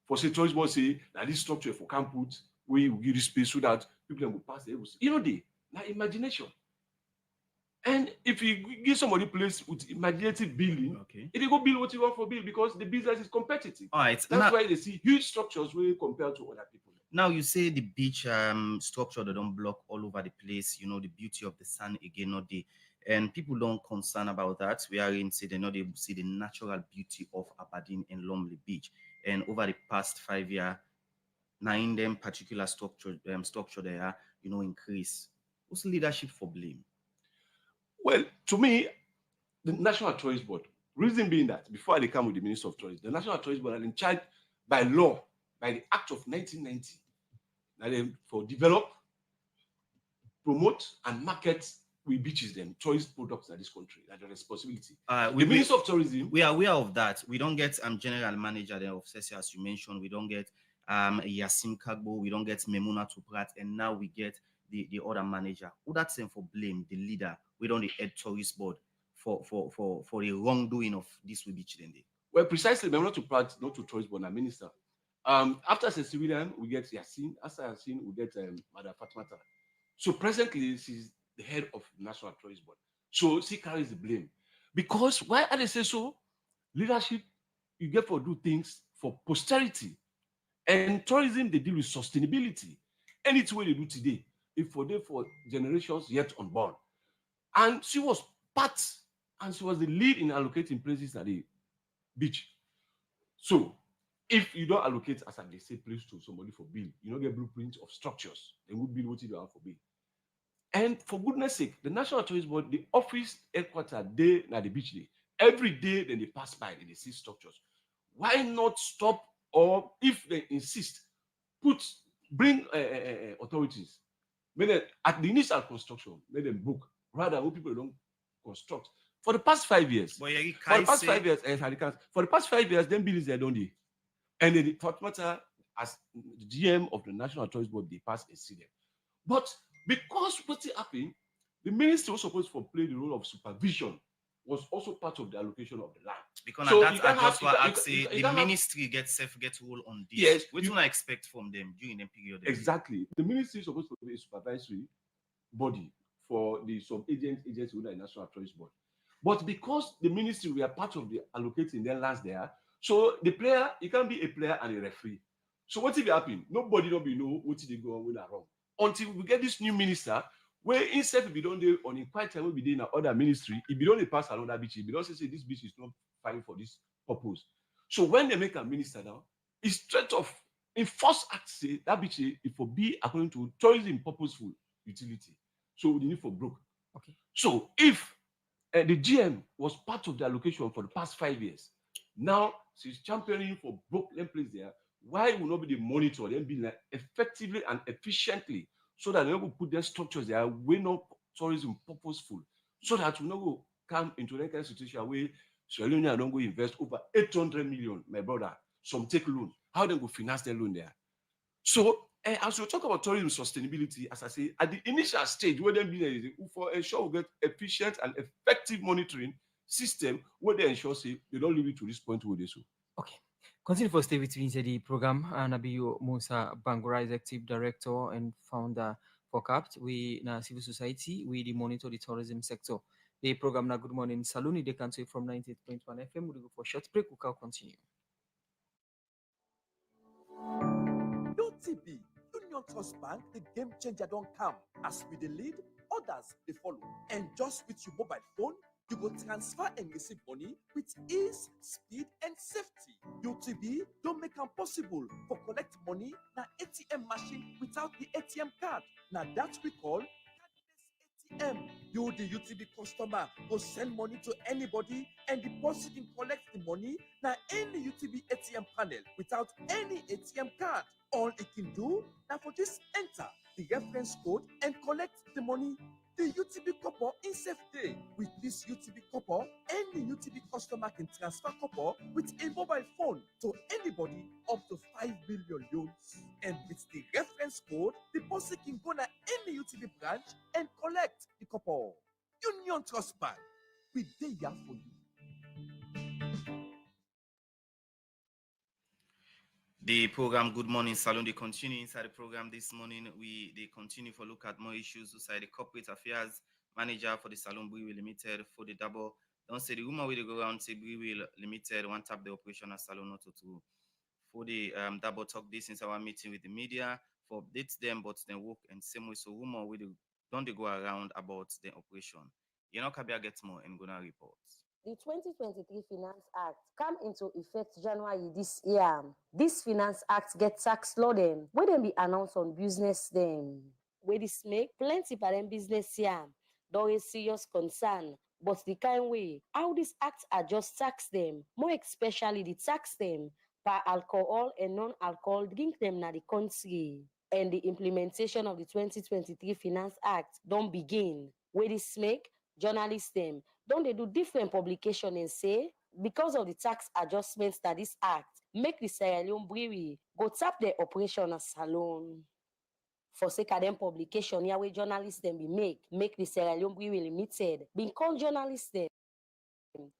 For say tourist board say that this structure for camp put where you give the space so that people can go past there. They now imagination. And if you give somebody place with imaginative building, it will go build what you want for build because the business is competitive. All right. That's why they see huge structures where compared to other people. Now you say the beach structure they don't block all over the place. The beauty of the sun again, not the and people don't concern about that. We are in say they're not able to see the natural beauty of Aberdeen and Lumley Beach. And over the past 5 years, now in them particular structure they are increase. What's the leadership for blame? Well, to me, the National Tourist Board, reason being that before they come with the Minister of Tourism, the National Tourist Board are in charge by law, by the Act of 1990, that they for develop, promote, and market we beaches them tourist products in this country. That's a responsibility. The Minister of Tourism. We are aware of that. We don't get general manager there of CESI, as you mentioned. We don't get Yasim Kagbo. We don't get Memuna Tuprat, and now we get the other manager. Who that's saying for blame the leader? We don't the head tourist board for the wrongdoing of this we beach then. Well, precisely, Memuna Tuprat, not to tourist board, a minister. After Cecilian, we get Yasin. After Yasin, we get Madam Fatmata. So presently, she's the head of the National Tourist Board. So she carries the blame. Because why are they say so? Leadership, you get to do things for posterity. And tourism, they deal with sustainability. Any way they do today, if for them for generations yet unborn. And she was part, and she was the lead in allocating places at the beach. So if you don't allocate, as they say, place to somebody for bill, you don't get blueprints of structures. They will build what you have for bill. And for goodness sake, the National Tourist Board, the office headquarters, they at the beach day. Every day then they pass by and they see structures. Why not stop, or if they insist, bring authorities. Maybe at the initial construction, let them book, rather than people don't construct. For the past 5 years, for the past 5 years, them buildings they don't do. And then for matter as the GM of the National Tourist Board, they pass and see them. But because what's happening, the minister was supposed to play the role of supervision was also part of the allocation of the land. Because So that's you can't just have- what you I can't- say. you The can't have- ministry gets role on this. Yes, What do I expect from them during the period? Exactly. The ministry is supposed to be a supervisory body for the agency with the National Trust Board. But because the ministry were part of the allocating their lands there, so the player, it can be a player and a referee. So what if it happen? Nobody don't be know what they go on with wrong. Until we get this new minister, where instead if we don't do on a quiet time, we be in other ministry, if you don't pass another beach, if you don't say this beach is not fine for this purpose. So when they make a minister now, it's straight off. In first act say that beach it will be according to tourism purposeful utility. So the need for broke. Okay. So if the GM was part of the allocation for the past 5 years, now she's championing for broke land place there. Why will not be the monitor then be like effectively and efficiently so that they will put their structures there way not tourism purposeful, so that we not go come into that kind of situation where Sierra Leone don't go invest over 800 million, my brother. Some take loan. How they go finance their loan there? So as we talk about tourism sustainability, as I say, at the initial stage, where them be for ensure we get efficient and effective monitoring system, where they ensure say they don't leave it to this point where they so. Okay. Continue for stay with me inside the program. Nabiyo Musa Bangura, Executive Director and Founder for CAPT. We na civil society, we monitor the tourism sector. The program na Good Morning Saloni, they can say from 98.1 FM. We'll go for a short break, we'll continue. UTB, Union Trust Bank, the game changer don't come. As we the lead, others they follow. And just with your mobile phone, you go transfer and receive money with ease, speed, and safety. UTB don't make it possible for collect money na ATM machine without the ATM card. Now that we call ATM. You, the UTB customer, go send money to anybody and deposit and collect the money na any UTB ATM panel without any ATM card. All it can do now for this enter the reference code and collect the money. The UTB copper in safe day. With this UTB copper, any UTB customer can transfer copper with a mobile phone to anybody up to 5 billion loans. And with the reference code, the person can go to any UTB branch and collect the copper. Union Trust Bank, we there for you. The program Good Morning Salon, they continue inside the program this morning. They continue for look at more issues inside the corporate affairs manager for the Salon Brewery Limited for the double. Don't say the rumor will go around say Brewery Limited one tap the operation as Salon not to for the double talk this since our meeting with the media for updates them, but then work and same way. So rumor will don't they go around about the operation. You know, Kabia gets more and gonna report. The 2023 Finance Act come into effect January this year. This Finance Act get tax law them, where them be announced on business them. Where this make plenty for them business here. There is serious concern, but the kind way how this act adjust tax them, more especially the tax them per alcohol and non-alcohol drink them na the country. And the implementation of the 2023 Finance Act don't begin. Where this make journalists them don't they do different publication and say because of the tax adjustments that this act make the Sierra Leone Brewery go tap their operation as salon. For sake of them publication here where journalists them be make the Sierra Leone Brewery Limited been called journalists them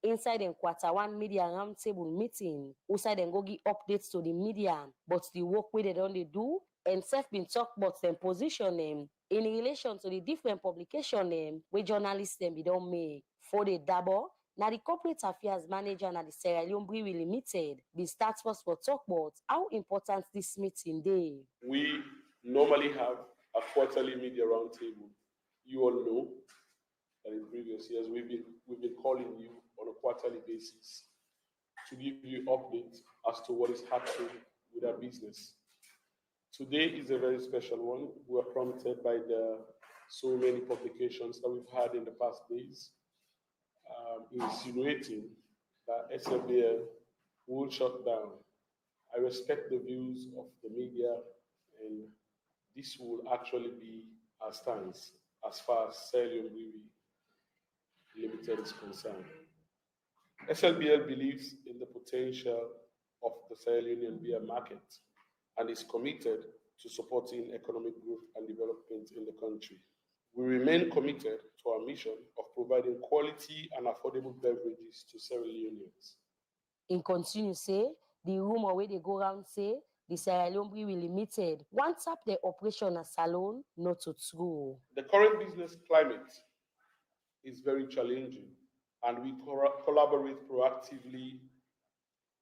inside them Q1 media roundtable meeting outside them go give updates to the media, but the work where they don't they do and self been talk about them position them in relation to the different publication them where journalists them be don't make. For the double, now the corporate affairs manager na the Sierra Leone Brewery Limited be start first for talk about how important this meeting day. We normally have a quarterly media roundtable. You all know that in previous years we've been calling you on a quarterly basis to give you updates as to what is happening with our business. Today is a very special one. We are prompted by the so many publications that we've had in the past days, insinuating that SLBL will shut down. I respect the views of the media, and this will actually be our stance as far as Sierra Leone Brewery Limited is concerned. SLBL believes in the potential of the Sierra Leonean beer market and is committed to supporting economic growth and development in the country. We remain committed to our mission of providing quality and affordable beverages to Sierra Leoneans. In continue say, the rumor where they go around say, the Sierra Leone Brewery Limited want up their operation as salon, not to true. The current business climate is very challenging, and we collaborate proactively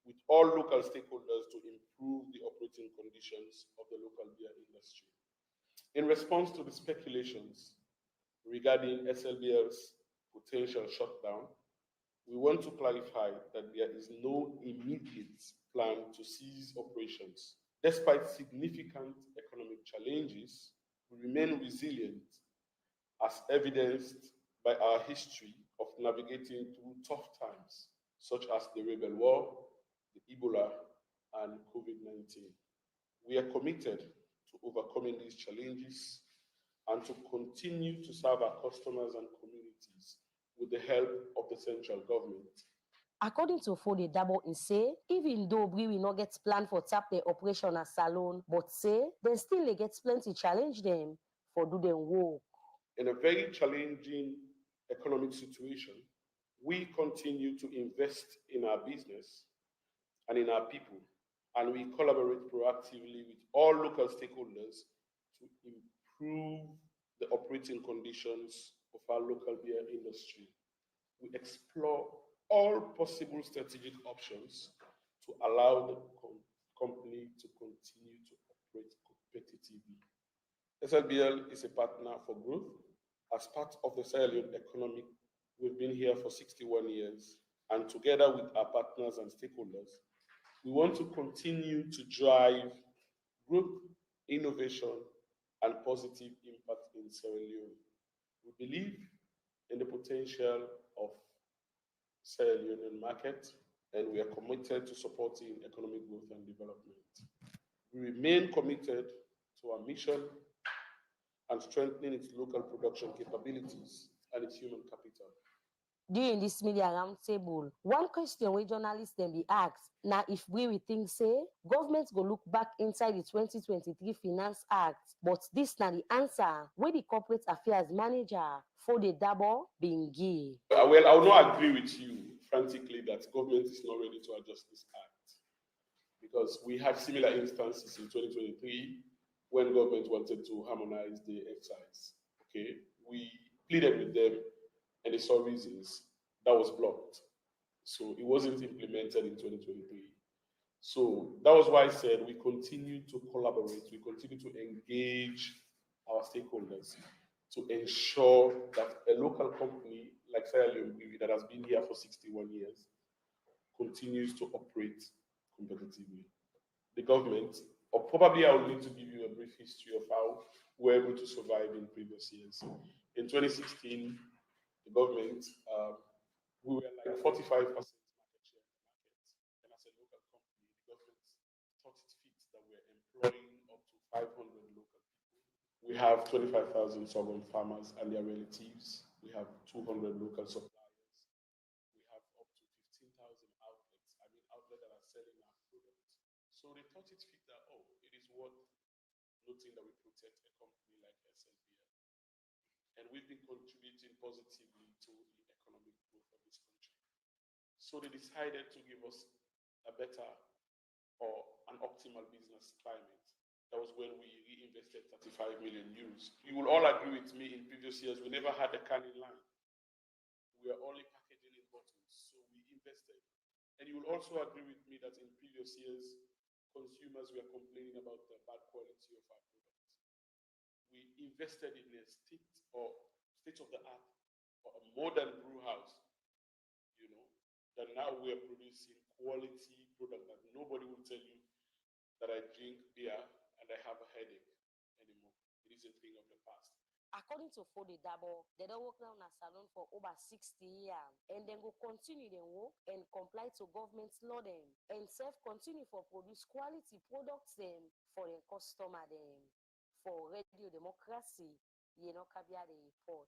with all local stakeholders to improve the operating conditions of the local beer industry. In response to the speculations regarding SLBL's potential shutdown, we want to clarify that there is no immediate plan to cease operations. Despite significant economic challenges, we remain resilient, as evidenced by our history of navigating through tough times, such as the Rebel War, the Ebola, and COVID-19. We are committed to overcoming these challenges and to continue to serve our customers and communities with the help of the central government. According to Fode Dabo, he say, even though we not get plan for tap their operation as salon, but say, they still they get plenty challenge them for do them work. In a very challenging economic situation, we continue to invest in our business and in our people, and we collaborate proactively with all local stakeholders to improve the operating conditions of our local beer industry. We explore all possible strategic options to allow the company to continue to operate competitively. SLBL is a partner for growth. As part of the Sierra Leone economy, we've been here for 61 years, and together with our partners and stakeholders, we want to continue to drive growth, innovation, and positive impact in Sierra Leone. We believe in the potential of Sierra Leonean market, and we are committed to supporting economic growth and development. We remain committed to our mission and strengthening its local production capabilities and its human capital. During this media roundtable, one question where journalists then be asked, now if we think say, government go look back inside the 2023 Finance Act, but this not the answer where the corporate affairs manager for the Dabo being gay. Well, I will not agree with you, frantically, that government is not ready to adjust this act, because we had similar instances in 2023 when government wanted to harmonize the excise. Okay, we pleaded with them, and they saw reasons that was blocked. So it wasn't implemented in 2023. So that was why I said we continue to collaborate, we continue to engage our stakeholders to ensure that a local company like Sierra Leone Brewery that has been here for 61 years continues to operate competitively. The government, or probably I will need to give you a brief history of how we were able to survive in previous years. In 2016, the government, we were like 45% market share in the market. And as a local company, the government thought it fit that we're employing up to 500 local people. We have 25,000 sorghum farmers and their relatives. We have 200 local suppliers. We have up to 15,000 outlets. I mean, outlets that are selling our products. So they thought it fit that, oh, it is worth noting that we protect a company like SLBL. And we've been contributing positively to the economic growth of this country. So they decided to give us a better or an optimal business climate. That was when we reinvested 35 million euros. You will all agree with me, in previous years, we never had a canning line. We were only packaging in bottles, so we invested. And you will also agree with me that in previous years, consumers were complaining about the bad quality of our products. We invested in a state-of-the-art or a modern brew house, you know, that now we are producing quality product that nobody will tell you that I drink beer and I have a headache anymore. It is a thing of the past. According to Fode Dabo, they don't work now in a salon for over 60 years, and then go continue their work and comply to government's law them, and continue for produce quality products them for their customer them. For Radio Democracy, Kabia the report.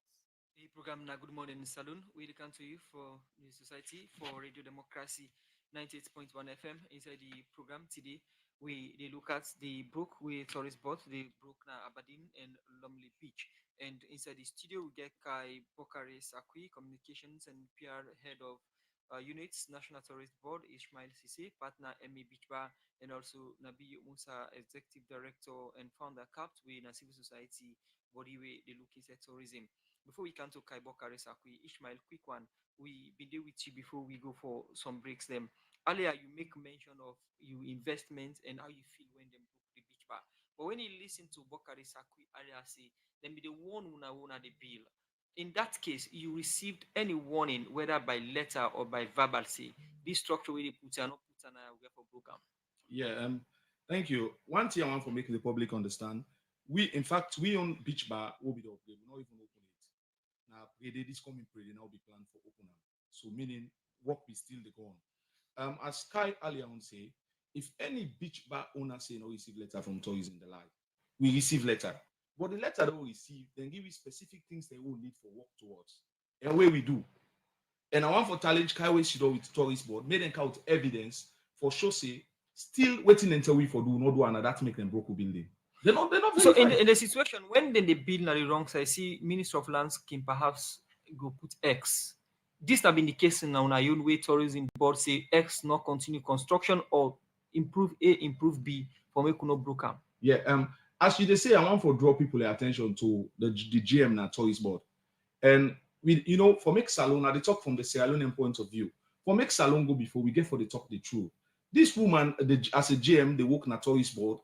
The program na Good Morning Saloon. We come to you for the society for Radio Democracy 98.1 FM. Inside the program today, they look at the brook with tourist boat, the brook na Aberdeen and Lumley Beach. And inside the studio, we get Kai Bokare Sakwi, Communications and PR Head of Units, National Tourist Board, Ishmael Sisi, partner MA Beach Bar, and also Nabi Musa, Executive Director and Founder CAPT, with a civil society body way they look at tourism. Before we come to Kai Bokare Sakwi, Ishmael, quick one. We been there with you before we go for some breaks. Them earlier, you make mention of your investments and how you feel when they book the beach bar. But when you listen to Bokari Sakwi earlier say, then be the one una the bill. In that case, you received any warning, whether by letter or by verbal, say this structure where they put and not put and we for program. Yeah, thank you. One thing I want to make the public understand, in fact, we on beach bar will be the upgrade. We not even open it. Now, this coming period now be planned for open. So meaning work be still the go on. As Sky earlier on say, if any beach bar owner say no receive letter from tourism in the line, we receive letter. But the letter that we receive, then give you specific things they will need for work towards. And where we do. And I want for challenge Kaiwe Shido with tourist board, made them count evidence for sure say still waiting until we for do not do another that make them broke building. They're not so in the situation when they build na the wrong side, see Minister of Lands can perhaps go put X. This have been the case now on our own way tourism board say X not continue construction or improve A, improve B for me could not broke am. Yeah, as you say, I want to draw people attention to the GM na tourist board. And we, for make salon, I talk from the Sierra Leonean point of view. For make salon go before we get for the talk the truth. This woman, as a GM, they work in a tourist board.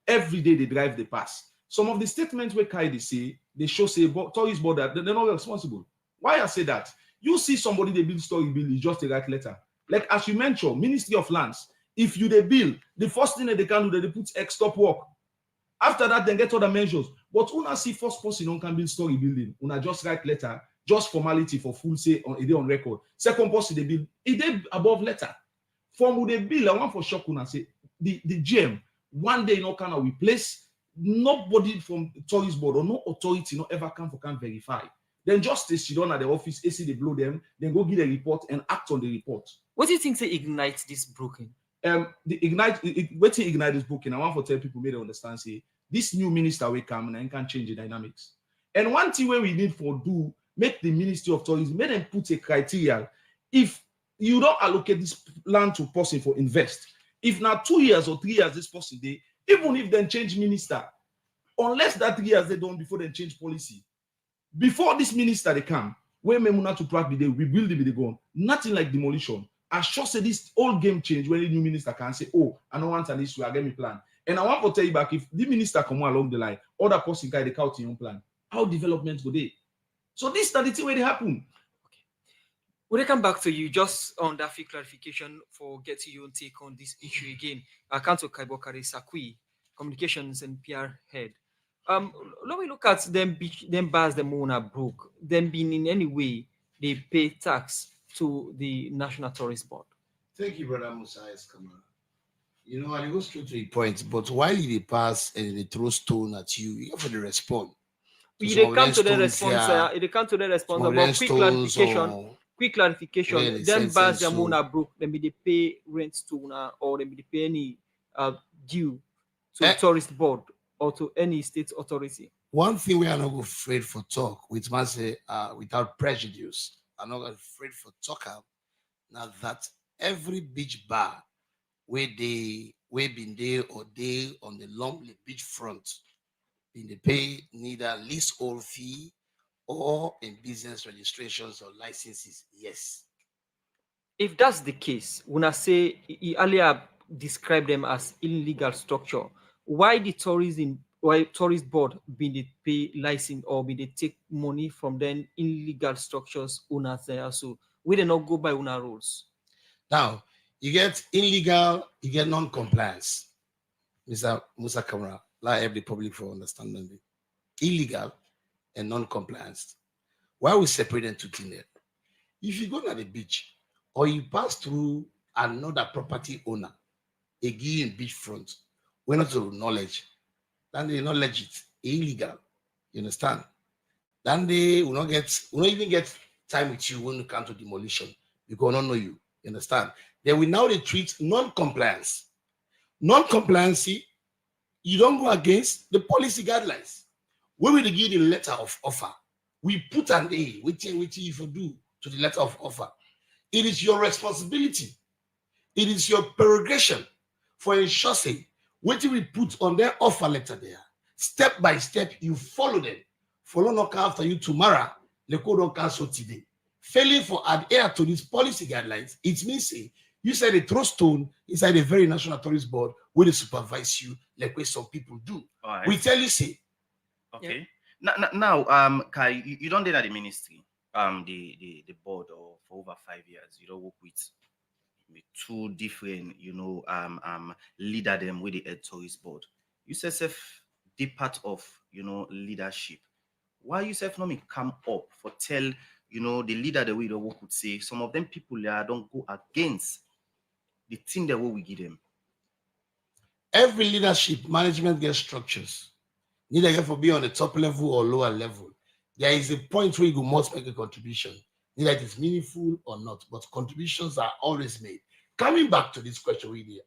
Every day they drive the pass. Some of the statements where Kai they say, they show say tourist board that they're not responsible. Why I say that? You see somebody they build story bill, is just a right letter. Like as you mentioned, Ministry of Lands, if you they bill, the first thing that they can do, they put X stop work. After that, then get other measures. But una see first person on can build story building. Una just write letter, just formality for full say on a day on record. Second person they build, it they above letter. From who they build, I want for shock una say the GM one day kind of replace nobody from tourist board or no authority no ever come verify. Then just they sit down at the office, AC they blow them, then go get a report and act on the report. What do you think say ignites this broken? The ignite this broken. I want to tell people may they understand say this new minister will come and can change the dynamics. And one thing where we need for do make the Ministry of Tourism make them put a criteria. If you don't allocate this land to person for invest, if now 2 years or 3 years this person they even if they change minister, unless that 3 years they don't before they change policy, before this minister they come, when Memuna to practice they rebuild it, they go on. Nothing like demolition. I sure say this old game change when the new minister can say, oh, I don't want an issue, I get me plan. And I want to tell you back, if the minister come along the line, other person guy they count your own plan, how development go there? So this is the thing where they happen. Okay. When I come back to you, just on that few clarification for getting your take on this issue again. I can't talk Kaibokare Sakwi, Communications and PR Head. Let me look at them bars the Mona broke, them being in any way they pay tax to the National Tourist Board. Thank you, Brother Musa Eskamara. I go straight to the point, but while they pass and they throw stone at you, you have to respond. They come to the response. They come to the response. But quick clarification. Them bars the Mona broke, then they pay rent to or they pay any due to tourist board or to any state authority. One thing we are not afraid for talk, which must say without prejudice. I'm not afraid for talk out now that every beach bar where been there or they on the Lumley beach front, been they pay neither leasehold fee or in business registrations or licenses. Yes. If that's the case, when I say he earlier described them as illegal structure, why the tourist board been they pay license or been they take money from them illegal structures owners there? So we did not go by owner rules. Now you get illegal, you get non-compliance. Mr. Musa Kamara, like every public for understanding illegal and non-compliance. Why we separate them to thin? If you go to the beach or you pass through another property owner, a given beachfront, we're not to knowledge. Then they not legit, illegal. You understand? Then they will not even get time with you when you come to demolition because they don't know you. You understand? They will now treat non-compliance. Non-compliancy, you don't go against the policy guidelines. When we give the letter of offer, we put an A, which you do to the letter of offer. It is your responsibility. It is your prerogative for ensuring what we put on their offer letter there. Step by step, you follow them. Follow not after you tomorrow, the code don't cancel today. Failing for adhere to these policy guidelines, it means you said a throw stone inside a very national tourist board where they supervise you, like what some people do. Right. We tell you, say. Okay. Now, Kai, you don't do at the ministry, the board, or for over 5 years. You don't work with two different, leader them with the head tourist board. You self the part of, leadership. Why you self not come up for tell, the leader the way the work would say, some of them people there don't go against the thing that we give them. Every leadership management gets structures. Neither you have to be on the top level or lower level. There is a point where you must make a contribution. Neither it is meaningful or not, but contributions are always made. Coming back to this question we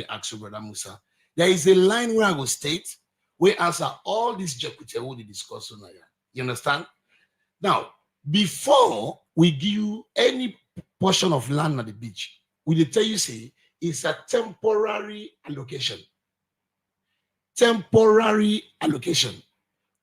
ask you, Brother Musa, there is a line where I will state, we answer all these jekute we discuss on here. You understand? Now, before we give you any portion of land at the beach, we will tell you, say, it's a temporary allocation. Temporary allocation.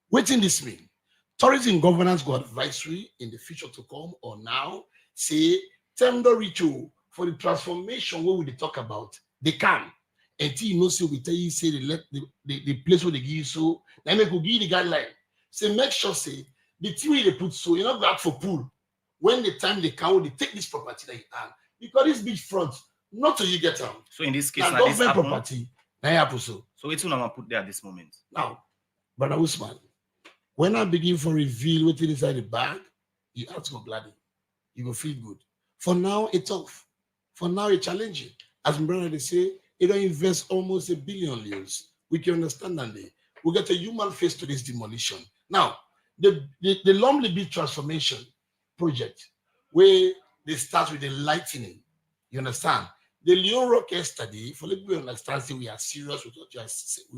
What does this mean? Tourism governance go advisory in the future to come or now say tender ritual for the transformation what we talk about. They can. Until you know, so we tell you, say the place where they give you so, then they could give you the guideline. Say make sure say the thing they put so you're not going for pool. When the time they come, they take this property that you have. Because this beach front, not till you get out. So in this case, now government property, so it's what I'm gonna put there at this moment. Now, Brother Usman, when I begin to reveal what's inside the bag, you have to go bloody. You will feel good. For now, it's tough. For now, it's challenging. As my brother they say, it don't invest almost $1 billion. We can understand that day. We get a human face to this demolition. Now, the Lumley Beach transformation project, where they start with the lightning. You understand? The Leon Rock yesterday, for let me understand, say we are serious with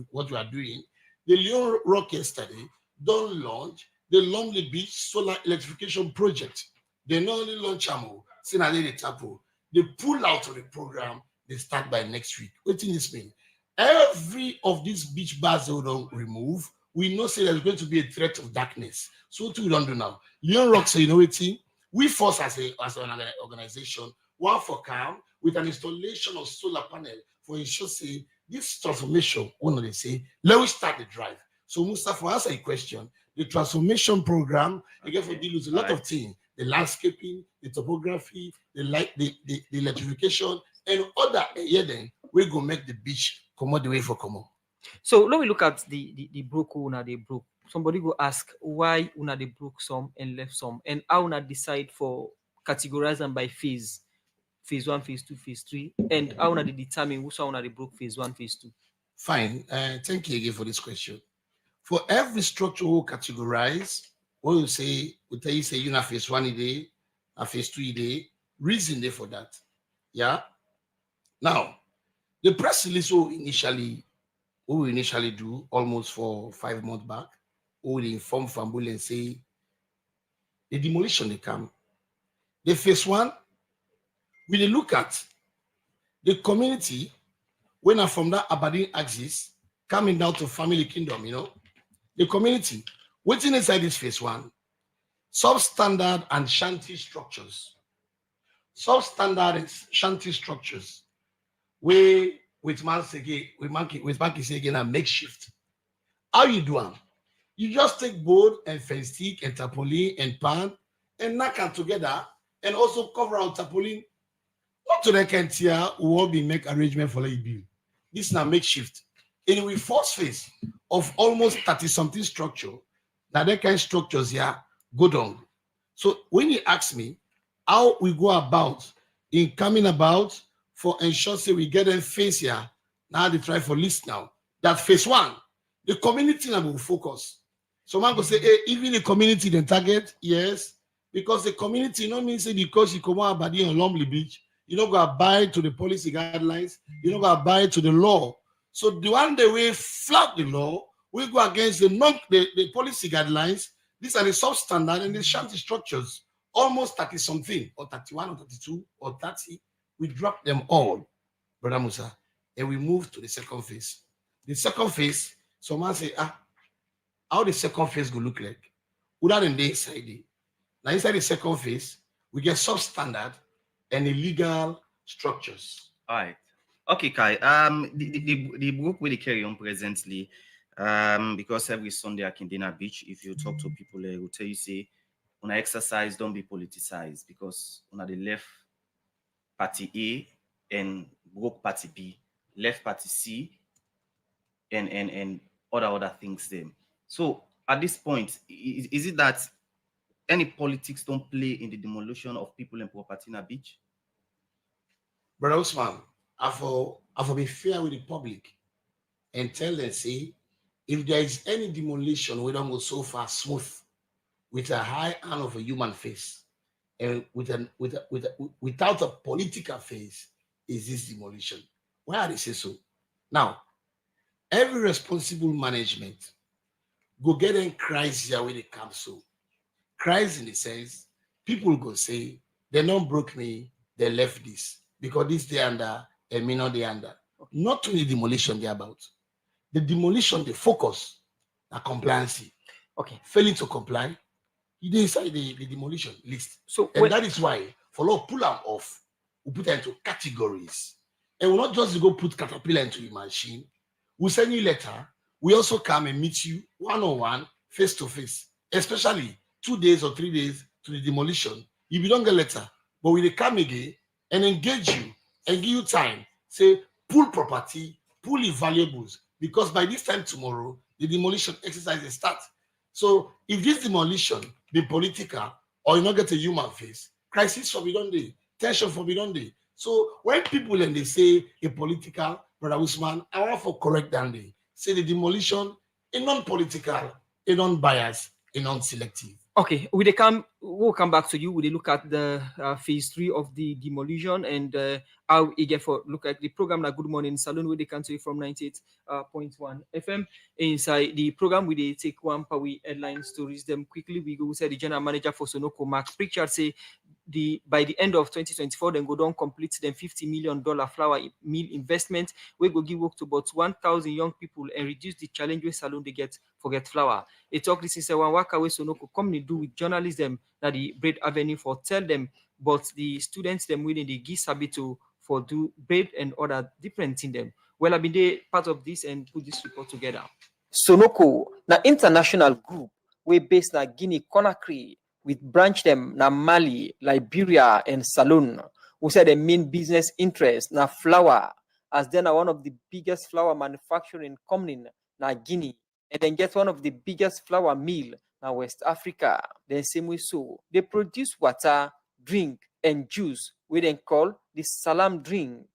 what we are doing. The Leon Rock yesterday don't launch the Lumley Beach solar electrification project. They not only launch them, they pull out of the program. They start by next week. What does this mean? Every of these beach bars they don't remove, we know say there's going to be a threat of darkness. So what we don't do now? Leon Rock say, you know what? We force as an organization, one for calm, with an installation of solar panel for ensure say this transformation, one of they say, let us start the drive. So Mustafa, answer a question. The transformation program, again, for deal with a lot of things, the landscaping, the topography, the light, the electrification, and other then we go make the beach come all the way for common. So let me look at the broke una they broke. Somebody go ask why una they broke some and left some, and how una decide for categorize them by phase 1, phase 2, phase 3, and how una they determine which one they broke phase 1, phase 2. Fine. Thank you again for this question. For every structure we categorize, what we say, we tell you say you know phase 1 a day, a phase 2 a day. Reason there for that. Yeah. Now, the press release we initially do almost for 5 months back, we inform Fambul and say the demolition they come. The phase 1, we look at the community when I'm from that Aberdeen axis coming down to Family Kingdom, the community waiting inside this phase 1, substandard and shanty structures. Substandard and shanty structures. We with Banky again a makeshift. How you do them? You just take board and fence stick and tarpaulin and pan and knock them together and also cover out tarpaulin. Not to the can't here we will be make arrangement for like build. This is a makeshift. And we first phase of almost 30-something structure. Now that kind of structures here go down. So when you ask me how we go about in coming about for ensure say we get them face here, now they try for list now. That phase 1, the community now will focus. So man go say, hey, even the community then target, yes, because the community not mean say because you come out Aberdeen on Lumley Beach, You don't go abide to the policy guidelines. You don't go abide to the law. So the one day we flout the law, we go against the policy guidelines. These are the substandard and the shanty structures. Almost 30 something, or 31, or 32, or 30. We drop them all, Brother Musa, and we move to the second phase. The second phase, someone say, how the second phase will look like? Without in the inside. Now inside the second phase, we get substandard and illegal structures. All right. Okay, Kai. The book will carry on presently. Because every Sunday at Kindina Beach, if you talk to people, they will tell you, say, when I exercise, don't be politicized, because on the left party A and broke party B, left party C, and other things them. So at this point, is it that any politics don't play in the demolition of people and property in a beach? Brother Usman, I for be fair with the public and tell them, say, if there is any demolition, we don't go so far smooth with a high hand of a human face and without a political face, is this demolition. Why are they say so? Now, every responsible management go get in crisis here when they come so. Crisis in the sense, people go say, they don't broke me, they left this, because this they under, and me not they under. Not only demolition they about. The demolition, the focus, the compliance. Okay. Failing to comply, you inside the demolition list. So and that is why, for law pull them off, we put them into categories. And we'll not just go put caterpillar into the machine. We'll send you a letter. We also come and meet you one-on-one, face-to-face, especially 2 days or 3 days to the demolition. If you don't get a letter, but we will come again and engage you and give you time. Say, pull property, pull the valuables, because by this time tomorrow, the demolition exercise will start. So if this demolition be political or you not get a human face, crisis forbidden day, tension forbidden day. So when people and they say a political, Brother Usman, I want to correct that day. Say the demolition a non-political, a non-biased, a non-selective. Okay, we'll come back to you. We'll look at the phase 3 of the demolition and how we get for look at the program like Good Morning Salon, where they can say from 98.1 FM. Inside the program, we take one per week headline stories. Them quickly, we go say the general manager for Sonoko, Mark Pritchard, say by the end of 2024, then go down complete the $50 million flour mill investment. We go give work to about 1,000 young people and reduce the challenge with salon they get forget flour. It talk this is one work away Sonoko company do with journalism that the Bread Avenue for tell them, but the students them willing the give sabito for do bread and other different in them. Well, I've been there part of this and put this report together. Sonoko, na international group, we based na Guinea Conakry, with branch them na Mali, Liberia, and Salon, who said the main business interest na flour, as then are one of the biggest flour manufacturing company na Guinea, and then get one of the biggest flour mill na West Africa. Then same way so, they produce water, drink, and juice, we then call the salam drink,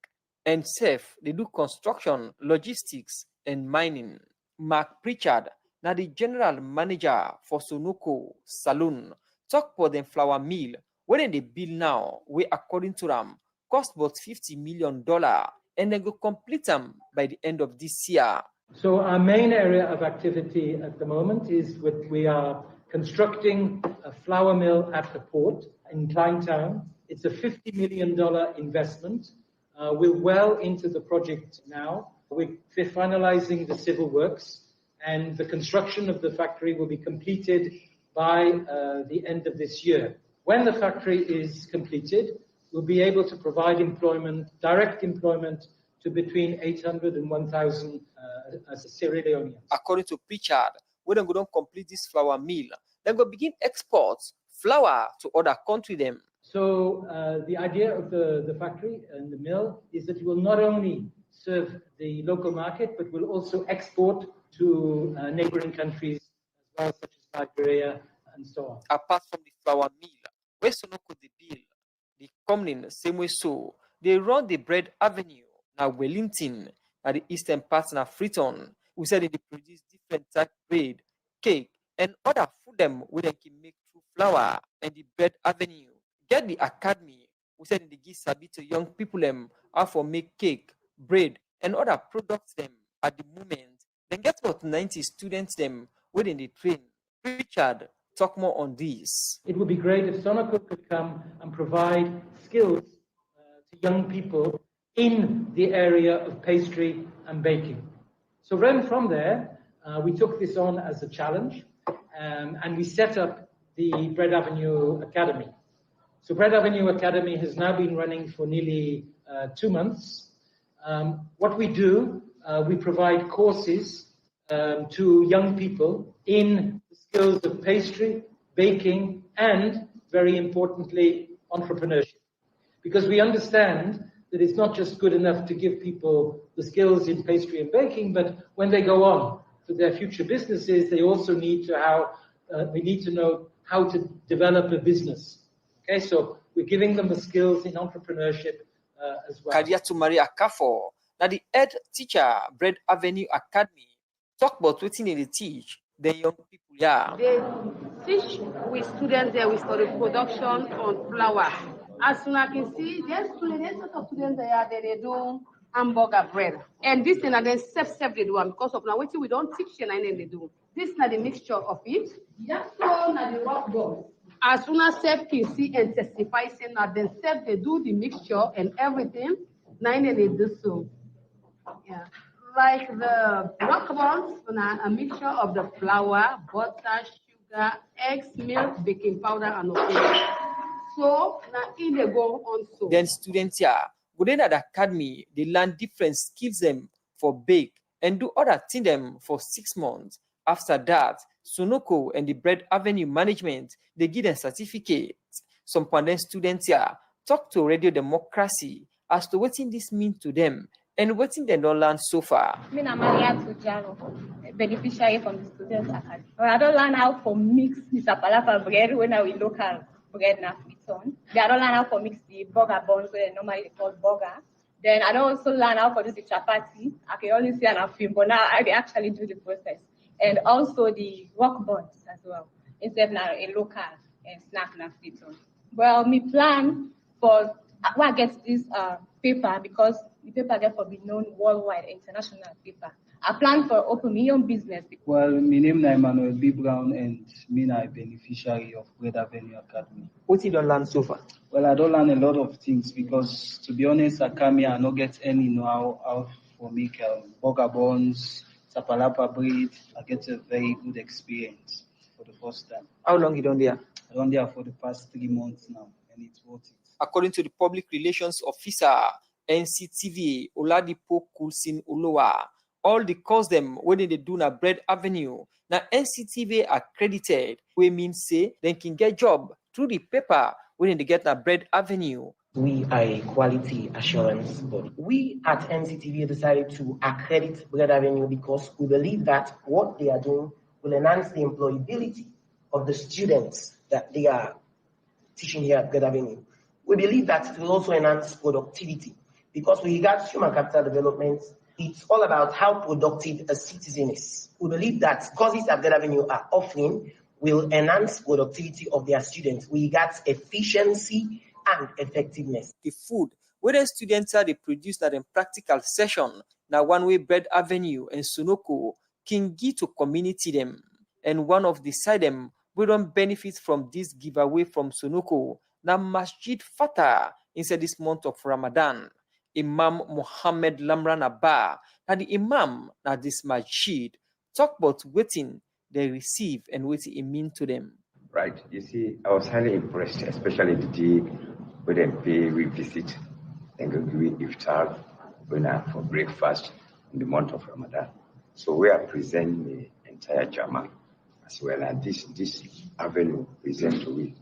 and safe, they do construction, logistics, and mining. Mark Pritchard, now the general manager for Sonoko Saloon, talk about the flour mill, when they build now, we according to them, cost about $50 million, and they go complete them by the end of this year. So our main area of activity at the moment is we are constructing a flour mill at the port in Kleintown. It's a $50 million investment. We're well into the project now. We're finalizing the civil works, and the construction of the factory will be completed by the end of this year. When the factory is completed, we'll be able to provide employment, direct employment, to between 800 and 1,000 Sierra Leoneans. According to Pritchard, when they go complete this flour mill, then go begin exports flour to other countries. Them. So the idea of the factory and the mill is that it will not only serve the local market, but will also export to neighboring countries as well, such as Liberia and so on. Apart from the flour mill, where Sonoko the bill, the company same way so, they run the Bread Avenue, now Wellington, at the eastern part of Freetown, who said they produce different type of bread, cake, and other food them where they can make through flour, and the Bread Avenue. Get the academy We said they give sabi to young people how for make cake, bread, and other products them at the moment. Then get about 90 students them within the train. Richard, talk more on this. It would be great if Sonoco could come and provide skills to young people in the area of pastry and baking. So then from there, we took this on as a challenge and we set up the Bread Avenue Academy. So Bread Avenue Academy has now been running for nearly 2 months. What we do, we provide courses to young people in the skills of pastry, baking, and very importantly, entrepreneurship. Because we understand that it's not just good enough to give people the skills in pastry and baking, but when they go on to their future businesses, they also need to know how to develop a business. Okay, so we're giving them the skills in entrepreneurship as well. Kadiatu Maria Kafo, now the head teacher, Bread Avenue Academy, talk about what they teach the young people. Yeah, they teach with students there with the production on flour. As soon as I can see, there's students, a lot of students there, they do hamburger bread. And this thing, and then self they do, because of now, what we don't teach and then they do. This is not the mixture of it. Just so now the rock balls. As soon as self can see and testify, saying that then self they do the mixture and everything, nine and they do so. Yeah. Like the rock balls, a mixture of the flour, butter, sugar, eggs, milk, baking powder, and oil. So now in they go on so. Then students here, within the academy, they learn different skills them for bake and do other things them for 6 months. After that, Sonoco and the Bread Avenue management, they give them certificates. Some Pandan students here talk to Radio Democracy as to what this means to them and what they don't learn so far. I'm Maria Tujano, beneficiary from the Students Academy. I don't learn how to mix the sapalapa bread when I will local bread na friton. I don't learn how to mix the burger buns where they normally call burger. Then I don't also learn how to do the chapati. I can only see on a film, but now I actually do the process. And also the rock buns as well, instead of a local snack na friton. Well, my plan for why I get this paper because the paper get for be known worldwide, international paper. I plan for open my own business. Well, my name is Emmanuel B. Brown and me a beneficiary of Bread Avenue Academy. What you don't learn so far? Well, I don't learn a lot of things because to be honest, I come here and not get any know how for make burger buns, sapalapa bread. I get a very good experience for the first time. How long you done there? I done there for the past 3 months now and it's worth it. According to the public relations officer, NCTV, Oladipo Kulsin Olowa, all the course them when they do na Bread Avenue, now NCTV accredited, we mean say they can get job through the paper when they get na Bread Avenue. We are a quality assurance body. We at NCTV decided to accredit Bread Avenue because we believe that what they are doing will enhance the employability of the students that they are teaching here at Bread Avenue. We believe that it will also enhance productivity because with regards to human capital development, it's all about how productive a citizen is. We believe that courses that Bread Avenue are offering will enhance productivity of their students with regards efficiency and effectiveness. The food, whether students are they produce that in practical session, now one way Bread Avenue and Sonoco can give to community them. And one of the side them we don't benefit from this giveaway from Sonoco. Now Masjid Fatah inside this month of Ramadan. Imam Muhammad Lamran Abba, now the Imam now this Masjid talk about waiting they receive and what it mean to them. Right. You see, I was highly impressed, especially the day when we visit and we iftar for breakfast in the month of Ramadan. So we are presenting the entire Jama as well, and this avenue present to we.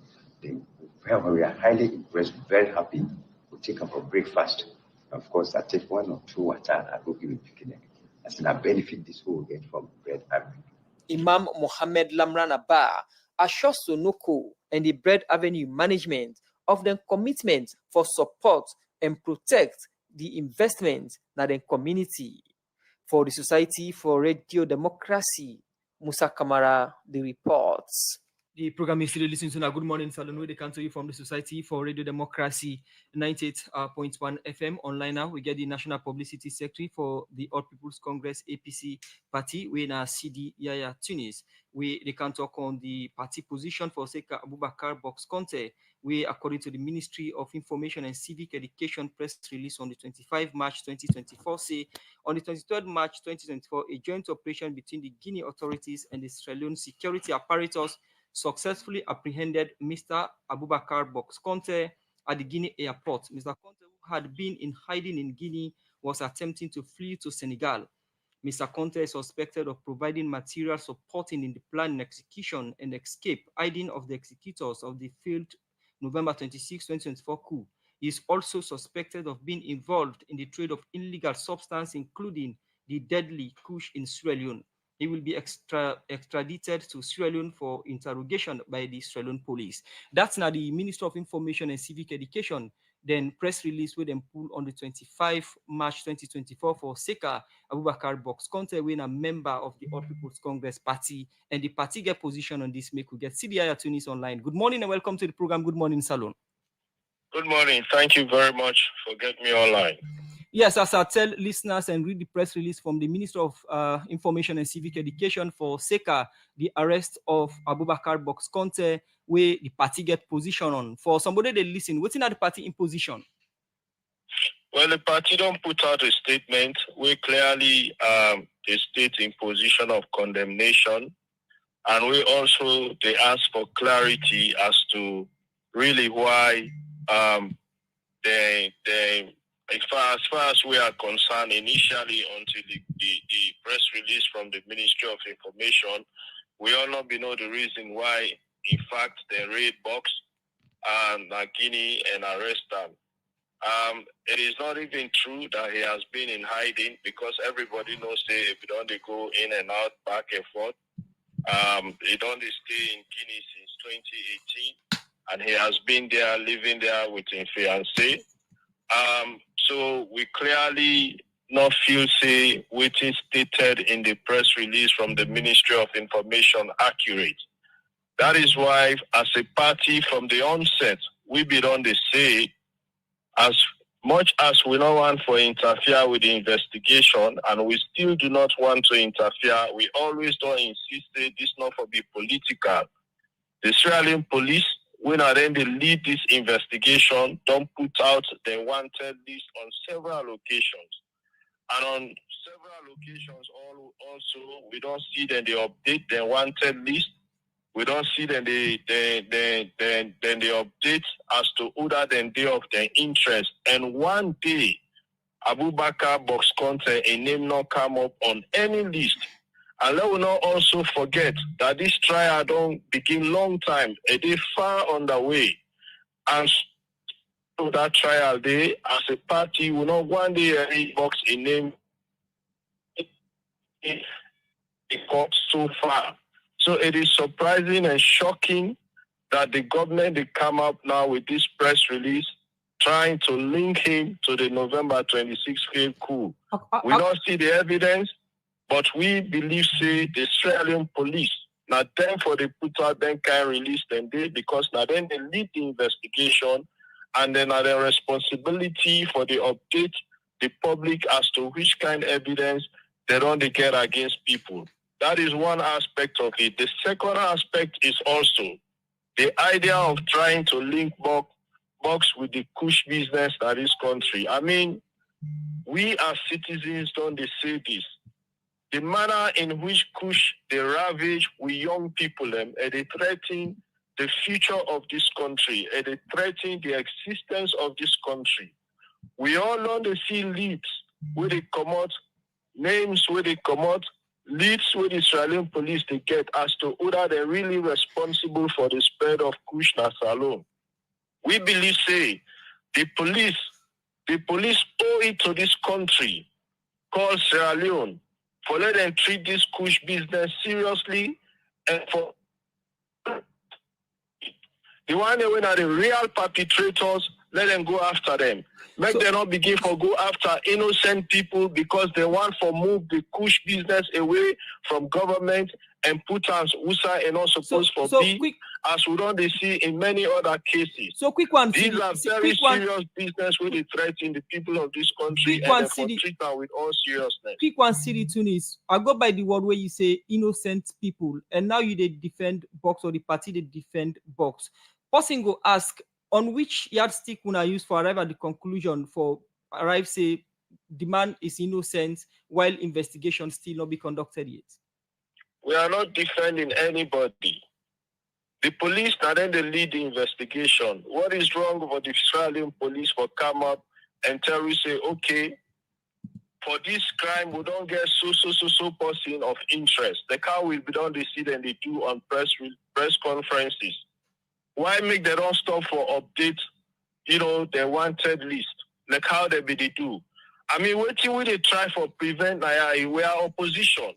We are highly impressed, very happy. We take up for breakfast. Of course, I take 1 or 2 water and I go give it picnic. As in, I benefit this whole get from Bread Avenue. Imam Muhammad Lamran Abba assures Sonoco and the Bread Avenue management of their commitment for support and protect the investment in the community. For the Society for Radio Democracy, Musa Kamara, the reports. The program is still listening to now. Good morning, Salon. We come to you from the Society for Radio Democracy, 98.1 FM. Online now, we get the National Publicity Secretary for the All People's Congress APC party. We in our CD Yaya Tunis. They can talk on the party position for Seka Abubakar Box Conte. We, according to the Ministry of Information and Civic Education press release on the 25 March 2024, say on the 23rd March 2024, a joint operation between the Guinea authorities and the Sierra Leone security apparatus successfully apprehended Mr. Abubakar Box Conte at the Guinea airport. Mr. Conte, who had been in hiding in Guinea, was attempting to flee to Senegal. Mr. Conte is suspected of providing material supporting in the plan and execution and escape, hiding of the executors of the failed November 26, 2024 coup. He is also suspected of being involved in the trade of illegal substance, including the deadly kush in Sierra Leone. He will be extradited to Sierra Leone for interrogation by the Sierra Leone police. That's now the Minister of Information and Civic Education. Then press release with them pull on the 25 March 2024 for Seka Abubakar Box Conte, when a member of the All People's Congress Party, and the party get position on this make we get CDI Tunis online. Good morning and welcome to the program. Good morning, Salon. Good morning. Thank you very much for getting me online. Yes, as I tell listeners and read the press release from the Minister of Information and Civic Education for Seka, the arrest of Abubakar Box Conte, where the party get position on. For somebody they listen, what's in the party in position? Well, the party don't put out a statement where clearly they state in position of condemnation, and we also they ask for clarity as to really why as far as we are concerned, initially until the press release from the Ministry of Information, we all not know the reason why, in fact, they raid Box and Guinea and arrest them. It is not even true that he has been in hiding, because everybody knows if you don't go in and out, back and forth. He don't stay in Guinea since 2018, and he has been there, living there with his fiancée. So we clearly not feel what is stated in the press release from the Ministry of Information accurate. That is why, as a party from the onset, we be on the say, as much as we don't want to interfere with the investigation, and we still do not want to interfere, we always don't insist that this not for be political. The Sierra Leone police, when they lead this investigation, don't put out the wanted list on several occasions. And on several occasions also, we don't see that they update the wanted list. We don't see that they update as to other than day of their interest. And one day, Abubakar Box Conte, a name not come up on any list. And let us not also forget that this trial don't begin long time. It is far on the way. And so that trial day, as a party, will not one day box a name it got so far. So it is surprising and shocking that the government they come up now with this press release trying to link him to the November 26th failed coup. We don't see the evidence. But we believe, the Sierra Leone police, now then for they put out then can release them there, because now then they lead the investigation, and then are the responsibility for the update the public as to which kind of evidence they don't get against people. That is one aspect of it. The second aspect is also the idea of trying to link Box with the kush business in this country. I mean, we as citizens don't they say this. The manner in which kush they ravage with young people, and they threaten the future of this country, and they threaten the existence of this country. We all know they see leads where they come out, names where they come out, leads where the Israeli police they get as to whether they're really responsible for the spread of kush na Salon. We believe, the police owe it to this country called Sierra Leone, for let them treat this kush business seriously, and for the one when are the real perpetrators, let them go after them. Make them not begin for go after innocent people because they want to move the kush business away from government and put us Usa and not supposed for B, as we don't see in many other cases. So quick one. These are very serious business with the threat in the people of this country and for treatment with all seriousness. Quick one, City Tunis. I go by the word where you say innocent people, and now you they defend Box, or the party they defend Box. Person go ask, on which yardstick will I use for arrive at the conclusion for arrive say the man is innocent while investigation still not be conducted yet? We are not defending anybody. The police are then the lead the investigation. What is wrong with the Australian police for come up and tell you say, okay, for this crime we don't get so person of interest. The car will be done, they see then they do on press conferences. Why make they don't stop for update, their wanted list? Like how they do. I mean, what they try for prevent, we are opposition.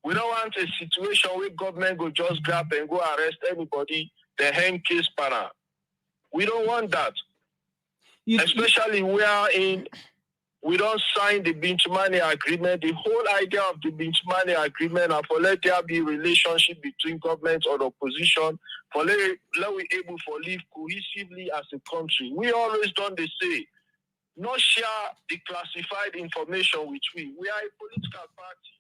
We don't want a situation where government go just grab and go arrest anybody, the hand case panel. We don't want that. Especially we don't sign the bench money agreement. The whole idea of the bench money agreement is for let there be relationship between government or opposition, for let we able to live cohesively as a country. We always done the same. Not share the classified information with we. We are a political party.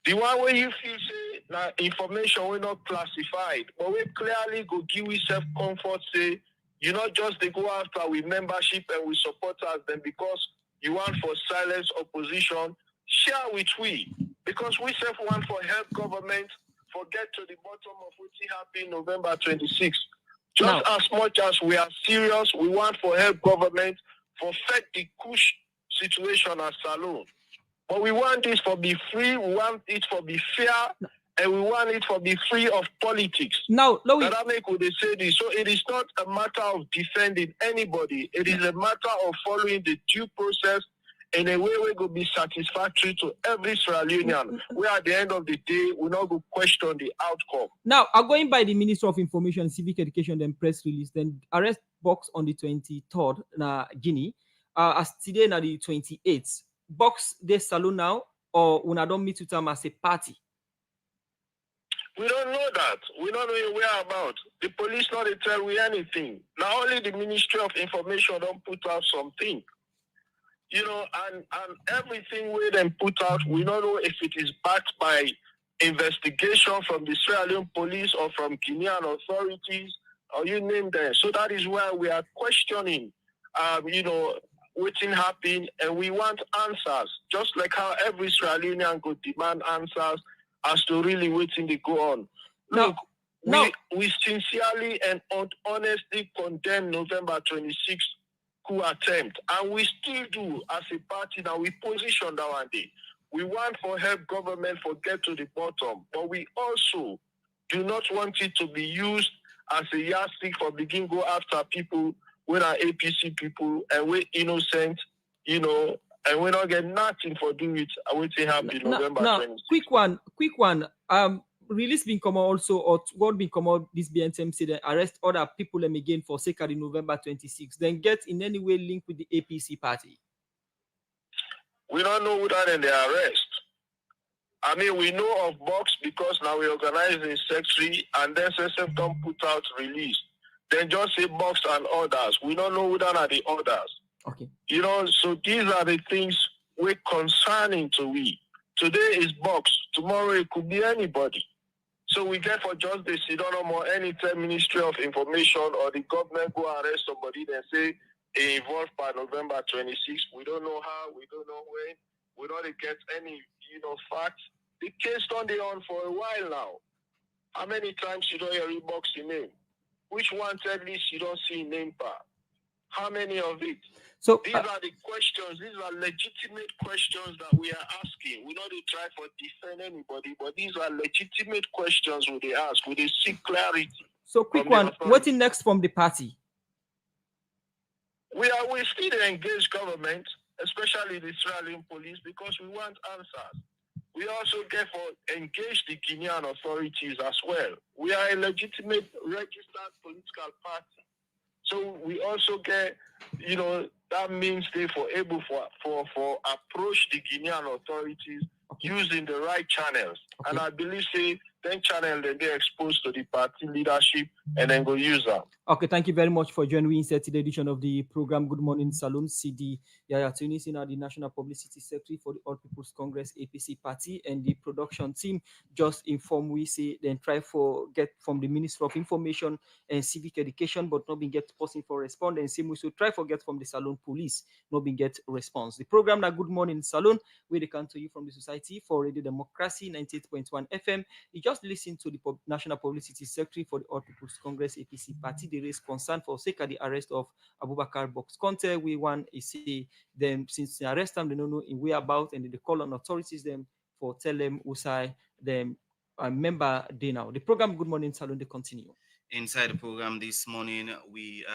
The one where you feel say now information we're not classified, but we clearly go give we self comfort say you not just they go after with membership and with supporters then because you want for silence opposition, share with we. Because we self want for help government for get to the bottom of what happened November 26th. Just as much as we are serious, we want for help government for fed the kush situation as Salon. But we want this for be free, we want it for be fair, and we want it for be free of politics. Now, that make what they say this. So it is not a matter of defending anybody. It is a matter of following the due process in a way we go be satisfactory to every Sierra Leonean. Where at the end of the day, we not go question the outcome. Now, going by the Minister of Information, Civic Education, then press release, then arrest Box on the 23rd na Guinea, as today na the 28th. Box they salon now, or when I don't meet with them as a party? We don't know that. We don't know your whereabouts. The police not tell we anything. Now only the Ministry of Information don't put out something. And everything we then put out, we don't know if it is backed by investigation from the Sierra Leone police or from Guinean authorities, or you name them. So that is why we are questioning, what's happening, and we want answers. Just like how every Sierra Leonean could demand answers as to really waiting to go on. Look, we sincerely and honestly condemn November 26th coup attempt, and we still do as a party. Now we position that one day. We want for help government for get to the bottom, but we also do not want it to be used as a yardstick for begin go after people when are APC people and we're innocent, and we don't get nothing for doing it. I will say happy November 26th. Quick one. Release been come out also, or what been come out this BNTM say that arrest other people them again for sake of the November 26th. Then get in any way linked with the APC party. We don't know who that in the arrest. I mean, we know of Box because now we organize the secretary and then SSF don't put out release. Then just say Box and others. We don't know who that are the others. Okay. So these are the things we're concerning to we. Today is Box. Tomorrow it could be anybody. So we get for just this, you don't know more anytime Ministry of Information or the government go arrest somebody and say they involved by November 26th. We don't know how, we don't know when, we don't get any, facts. The case done on for a while now. How many times you don't hear Box in name? Which one at least you don't see name per? How many of it? So these are the questions. These are legitimate questions that we are asking. We not try for defend anybody, but these are legitimate questions we they ask. We they seek clarity. So quick one. What's next from the party? We still engage government, especially the Australian police, because we want answers. We also get for engage the Guinean authorities as well. We are a legitimate registered political party. So we also get, that means they for able for approach the Guinean authorities using the right channels. And I believe, say, then channel that they're exposed to the party leadership and then go use them. Okay, thank you very much for joining me in Saturday edition of the program. Good morning, Salon CD. Yaya Tunisi, the National Publicity Secretary for the All People's Congress APC party, and the production team just inform we say then try for get from the Ministry of Information and Civic Education, but not been get person for response. And same we so try for get from the Salon Police, not been get response. The program that Good Morning Salon, where they come to you from the Society for Radio Democracy 98.1 FM. You just listen to the National Publicity Secretary for the All People's Congress APC party. They raise concern for sake of the arrest of Abubakar Box Conte. We want to see them since they arrest them, they don't know in whereabouts, and they call on authorities them for tell them Usai them member day now. The program Good Morning Salon they continue. Inside the program this morning, we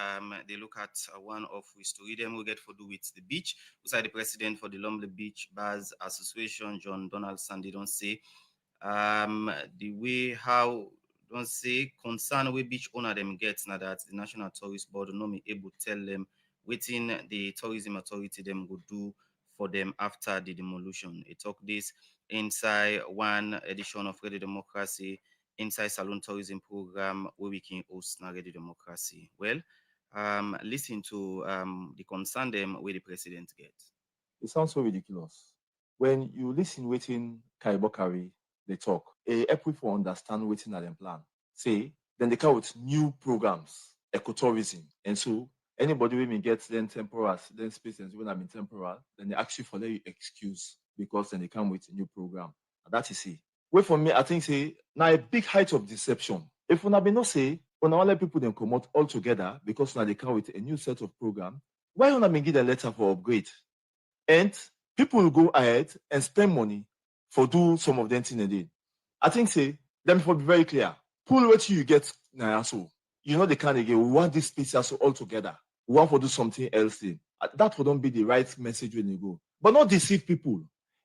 they look at one of we story them we get for do with the beach. Usai the president for the Lumley Beach Bars Association, John Donald Sandy, don't say the way how don't say concern with beach owner them gets now that the National Tourist Board no be able to tell them within the tourism authority them go do for them after the demolition. It talk this inside one edition of Radio Democracy, inside Salon Tourism program where we can host na Radio Democracy. Well, listen to the concern them where the president gets. It sounds so ridiculous. When you listen waiting Kaibokari, they talk. Help for understand waiting at them plan. Say, then they come with new programs, ecotourism. And so anybody when we get then temporal, then space and when I'm in temporal, then they actually follow you excuse because then they come with a new program. And that is it. Wait for me, I think say now a big height of deception. If we not say, when I let people then come out all together because now they come with a new set of program, why don't I give a letter for upgrade? And people will go ahead and spend money for do some of them things they did. I think say, let me be very clear. Pull what you get now so. You know the kind of we want this space also all together. We want to do something else in. That would not be the right message when you go. But not deceive people.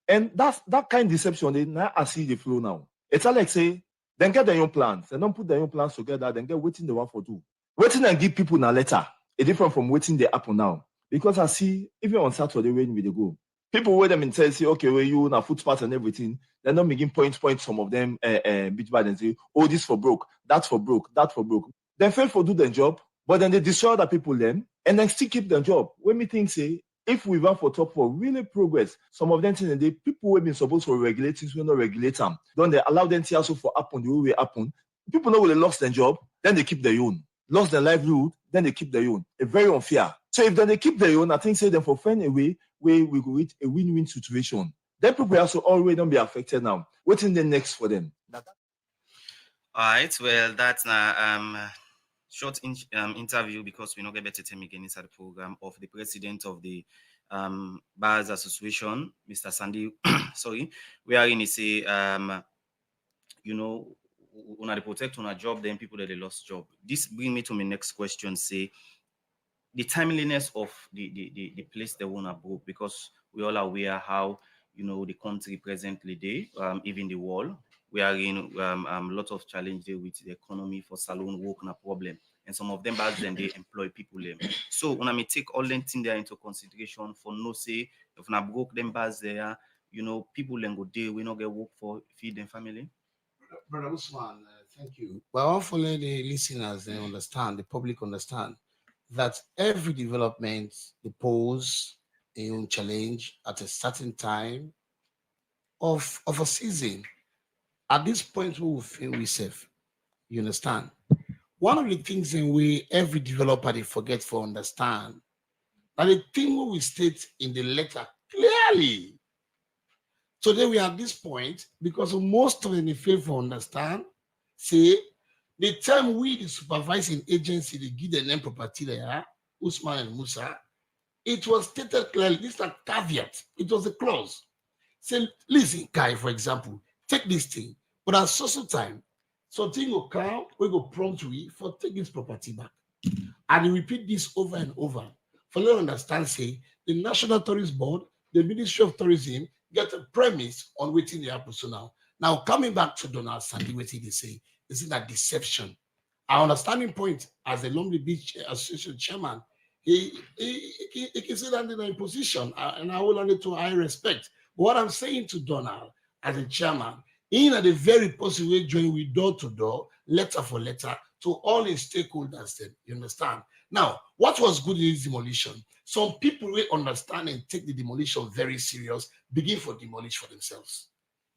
And that kind of deception, they now I see the flow now. It's like say, then get their own plans. They don't put their own plans together, then get waiting the one for do. Waiting and give people a letter. It's different from waiting the apple now. Because I see, even on Saturday when we go, people weigh them and say, okay, well, you na footpath and everything. They're not making point some of them beach bad and say, oh, this for broke, that's for broke, that for broke. They fail for do their job, but then they destroy other people then, and then still keep their job. When me think say, if we want for top for really progress, some of them things and the people who have been supposed to regulate things will not regulate them. Don't they allow them to also for happen the way it happen? People know when they lost their job, then they keep their own. Lost their livelihood, then they keep their own. It's very unfair. So if then they keep their own, I think say them for find a way where we go reach a win-win situation. Then people also already don't be affected now. What's in the next for them? All right, well, that's short interview because we not get better time again inside the program of the president of the Bars Association, Mr. Sandy. Sorry, we are in say you know, when they protect on a job, then people that they lost job. This brings me to my next question. Say the timeliness of the place they want to broke, because we all are aware how you know the country presently they even the world. We are in a lot of challenge there with the economy for salon work and a problem. And some of them bars then they employ people them. So when I may take all them things there into consideration for no say if I broke them bars there, you know, people then go there, we not get work for feed them family. Brother Usman, thank you. But hopefully the listeners they understand, the public understand that every development they pose a own challenge at a certain time of a season. At this point, we will feel we safe. You understand? One of the things in we every developer they forget to understand that the thing we state in the letter clearly. Today we are at this point because most of them they fail to understand. Say the time we the supervising agency they give the name property there, Usman and Musa, it was stated clearly. This is a caveat. It was a clause. Say, listen, Kai, for example, take this thing. But at social time, something will come, we go prompt we for take this property back. And you repeat this over and over. For you understand, say, the National Tourist Board, the Ministry of Tourism, get a premise on waiting the happen so now. Now, coming back to Donald Sandy, what they say, is it a deception? Our understanding point as a Lumley Beach Association chairman, he can say that in a position, and I will only to high respect. But what I'm saying to Donald, as a chairman, in at the very possible way join with door to door, letter for letter, to all the stakeholders then, you understand? Now, what was good in this demolition? Some people will understand and take the demolition very serious, begin for demolish for themselves.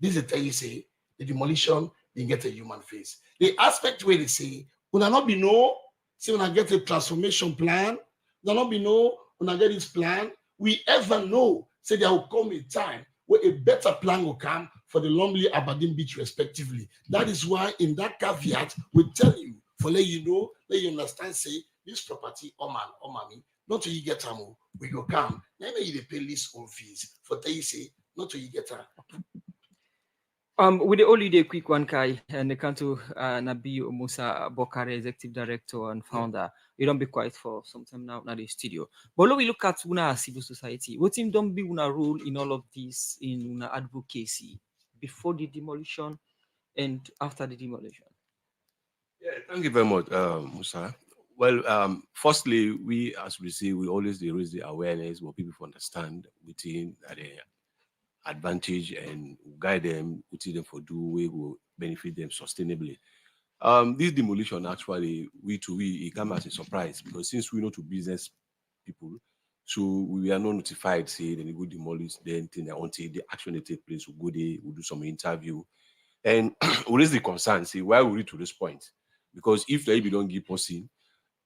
This is the thing you say, the demolition, they get a human face. The aspect where they say, will not be no, say when I get a transformation plan, will not be no, when I get this plan, we ever know, say there will come a time where a better plan will come for the Lumley, Aberdeen Beach respectively. That is why in that caveat, we tell you, for let you know, let you understand, say, this property, oh man, oh mommy, not till you get them, we go come. Never you pay list on fees. For they say, not till you get them. With the only day quick one, Kai, and the Kanto Nabi Musa Bokare, Executive Director and Founder. You don't be quiet for some time now, the studio. But when we look at Una civil society, what team don't be Una role in all of this in Una advocacy before the demolition and after the demolition? Yeah, thank you very much, Musa. Well, firstly, we, as we say, we always raise the awareness for people to understand within the advantage and guide them, within them for do we will benefit them sustainably. This demolition actually, it came as a surprise because since we know to business people, so we are not notified, say, then we go demolish, then until the action they take place, we'll go there, we'll do some interview. And we raise the concern, say, why we reach to this point? Because if the don't give person,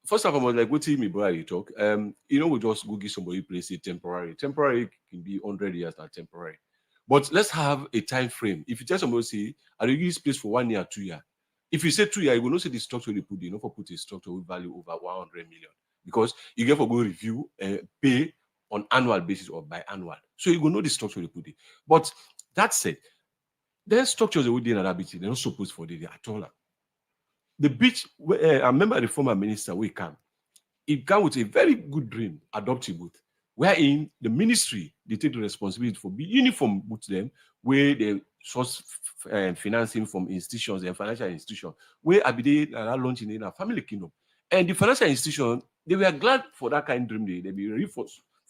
first of all, like what me brother you talk, we just go give somebody place it temporary. Temporary can be 100 years not temporary. But let's have a time frame. If you tell somebody, say, I will give this place for 1 year, 2 years. If you say 2 years, you will not say the structure they put in, not for put a structure with value over 100 million. Because you get for go review and pay on annual basis or biannual. So you will know the structure they put in. But that said, there's structures that we did in that beach, they're not supposed for it at all. The beach, I remember the former minister, it came with a very good dream, adoptable, wherein the ministry, they take the responsibility for being uniform with them, where they source financing from institutions and financial institutions, where Aberdeen are launching in a family kingdom. And the financial institution, they were glad for that kind of dream. They be ready for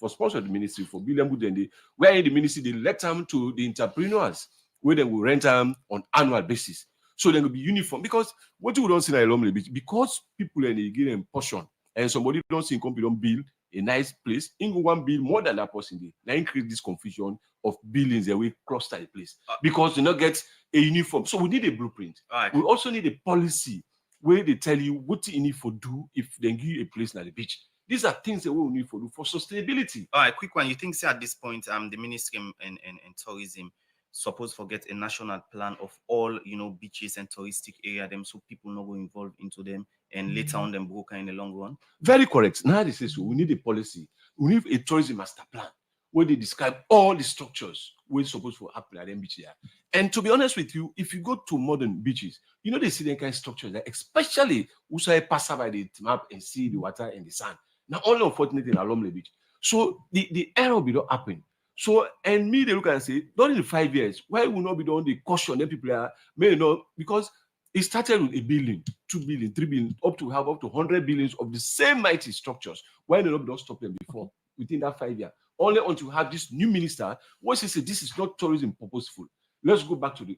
sponsor the ministry for billion good and where in the ministry they let them to the entrepreneurs, where they will rent them on annual basis. So they will be uniform. Because what you don't see in Lumley Beach, because people and they give them portion, and somebody don't see income, don't build a nice place, in one build more than that person did. Now increase this confusion of buildings that we cluster the place. Because you not get a uniform. So we need a blueprint. Right. We also need a policy where they tell you what you need for do if they give you a place like the beach. These are things that we will need for do for sustainability. All right, quick one. You think, say, at this point, the Ministry and tourism suppose forget a national plan of all beaches and touristic area them so people not go involved into them and later on them broken in the long run? Very correct. Now they say so. We need a policy. We need a tourism master plan where they describe all the structures we're supposed to happen at them beach here. And to be honest with you, if you go to modern beaches, they see that kind of structures there, especially also pass by the map and see the water and the sand. Now only unfortunately in Lumley Beach. So the error will be not happen. So, and me, they look and say, during the 5 years, why will not be done the caution that people are, may not, because it started with 1 billion, 2 billion, 3 billion, up to 100 billions of the same mighty structures. Why they not stop them before, within that 5 years? Only until you have this new minister, once he said, this is not tourism purposeful. Let's go back to the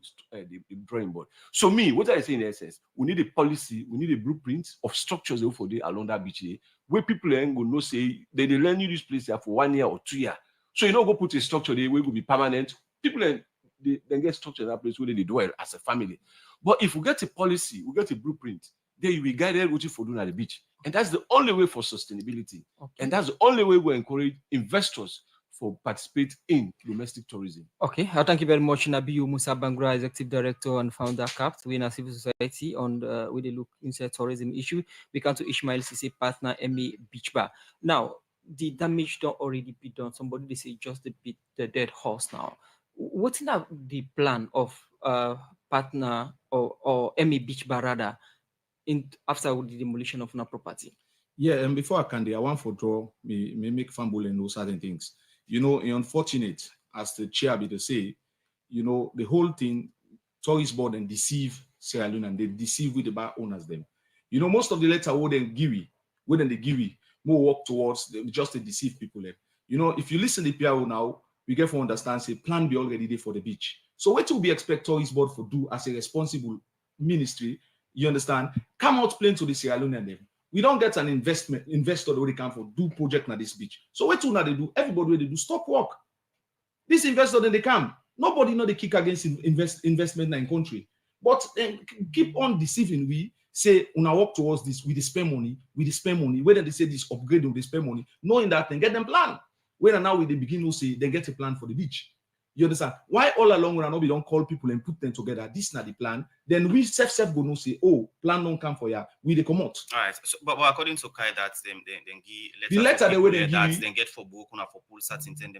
drawing board. So me, what I say in essence, we need a policy, we need a blueprint of structures for the along that beach here, where people ain't going to say, they learn you this place here for 1 year or 2 years. So you don't go put a structure there where it will be permanent. People then get structure in that place where they dwell as a family. But if we get a policy, we get a blueprint, then you will guide everybody for doing at the beach. And that's the only way for sustainability. Okay. And that's the only way we encourage investors for participate in domestic tourism. Okay, thank you very much, Nabiu Musa Bangra, Executive Director and Founder CAPT, we in a civil society on with a look inside tourism issue. We come to Ishmael Sise partner Emmy Beach Bar. Now, the damage don't already be done. Somebody they say just a bit the dead horse now. What's now the plan of partner or Emmy Beach Bar rather after the demolition of our property? Yeah, and before I can, I want to draw me make fumble and know certain things. It's unfortunate, as the chair be to say, the whole thing, tourist board and deceive Sierra Leone and they deceive with the bar owners them. Most of the letter wouldn't give more work towards them, just to deceive people. If you listen to the PRO now, we get to understand, say, plan be already there for the beach. So what will be expect tourist board for do as a responsible ministry? You understand? Come out plain to the Sierra Leonean them. We don't get an investor that they come for do project na this beach. So what will they do? Everybody they do stop work. This investor then they come. Nobody know the kick against investment in country. But keep on deceiving. We say una work towards this. We spend money. Whether they say this upgrade or they spend money, knowing that then get them plan. When now we they begin to say they get a plan for the beach. You understand? Why all along when we don't call people and put them together, this is not the plan, then we self go no say, oh, plan don't come for ya. We they come out. All right. So, but according to Kai, that's them give the letter the way they that give then get for book for pool certain them.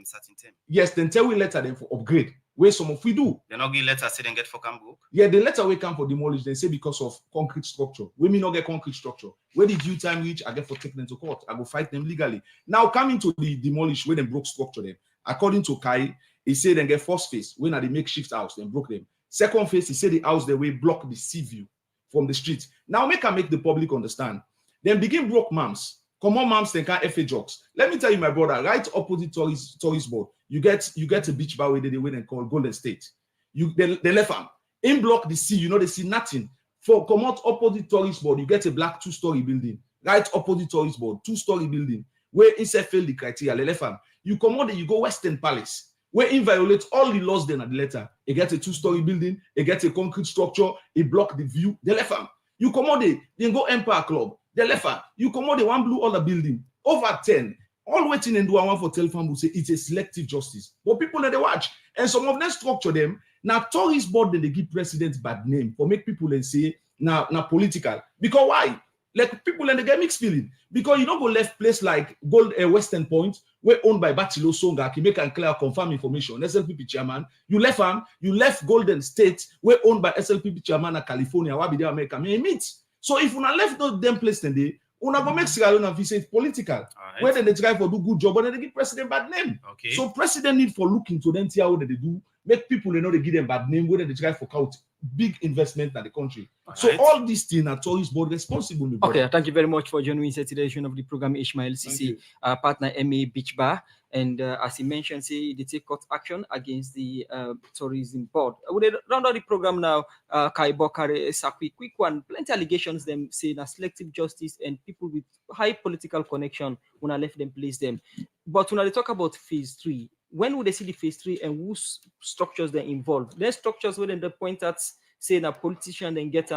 Yes, then tell we letter them for upgrade. Where some of we do. They not give letter say then get for come book. Yeah, the letter we come for demolish, they say because of concrete structure. We may not get concrete structure. Where the due time reach, I get for taking them to court. I go fight them legally. Now coming to the demolish where they broke structure them. According to Kai, he said then get first phase when at the makeshift house, then broke them. Second phase, he said the house the way block the sea view from the street. Now make the public understand. Then begin broke mams. Common mams then can FA jokes. Let me tell you, my brother, right opposite tourist board, you get a beach bar where they went and call Golden State. They left them. In block the sea, they see nothing. For come out opposite tourist board, you get a black 2-story building. Right opposite tourist board, 2-story building. Where inside fail the criteria, they left them. You come out, you go Western Palace. Where it violates all the laws then at the letter. It gets a 2-story building, it gets a concrete structure, it block the view, they left them. You come out then go Empire Club, they left them. You come out one blue other building, over 10. All waiting and do one for telephone will say it's a selective justice. But people let they watch. And some of them structure them. Now tourist board they give presidents bad name for make people and say now political. Because why? Like people and they get mixed feeling. Because you don't go left place like Western Point, where owned by Batilo Songa, can make and clear confirm information. SLPP chairman, you left Golden State, where owned by SLPP chairman of California, where be America may meet. So if you left those them place today, una go make Sierra Leone and say it's political. Right. Whether they try for do good job, but then they give president bad name. Okay. So president need for look into them, see how they do, make people they give them bad name, whether they try for count big investment in the country. All so right. All these things are tourist board responsible. Okay, thank you very much for joining in today's edition of the program. Ishmael CC, partner MA Beach Bar, and as he mentioned, say they take court action against the tourism board. We round out the program now. Kai Bokare, a quick one. Plenty allegations them say that selective justice and people with high political connection when I left them place them. But when they talk about phase 3. When would they see the phase 3 and whose structures they're involved? There's structures where they point at saying a politician then get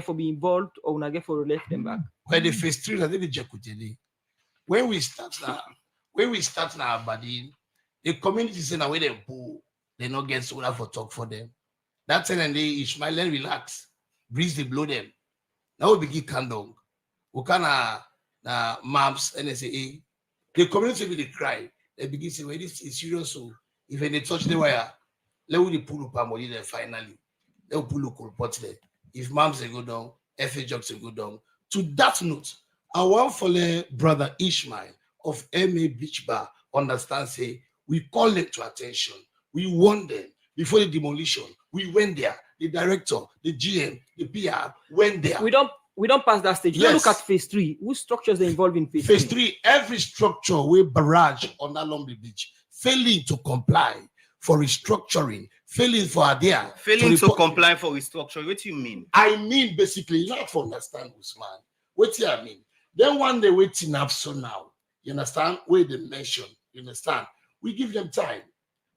for be involved or not get for left them back. When the phase 3, when we start now, Aberdeen, the community say now where they pull, they not get solar for talk for them. That's when they Ishmael and relax, breeze they blow them. Now we begin candle. We can maps and they say, hey, the community will cry. They begin to say, well, this is serious. So if they touch the wire, let me pull up money then finally. They'll pull up report there. If moms they go down, FA jobs they go down. To that note, I want for the brother Ishmael of MA Beach Bar understand, say, we call them to attention. We warned them before the demolition. We went there. The director, the GM, the PR went there. We don't pass that stage. Yes. Look at phase 3. Whose structures are involved in phase 3? Phase 3, every structure with barrage on that Lumley beach, failing to comply for restructuring, failing for adhere. Failing to comply for restructuring. What do you mean? I mean, basically, you have to understand, Usman. What do I mean? Then one day waiting up so now. You understand? Where they mention. You understand? We give them time.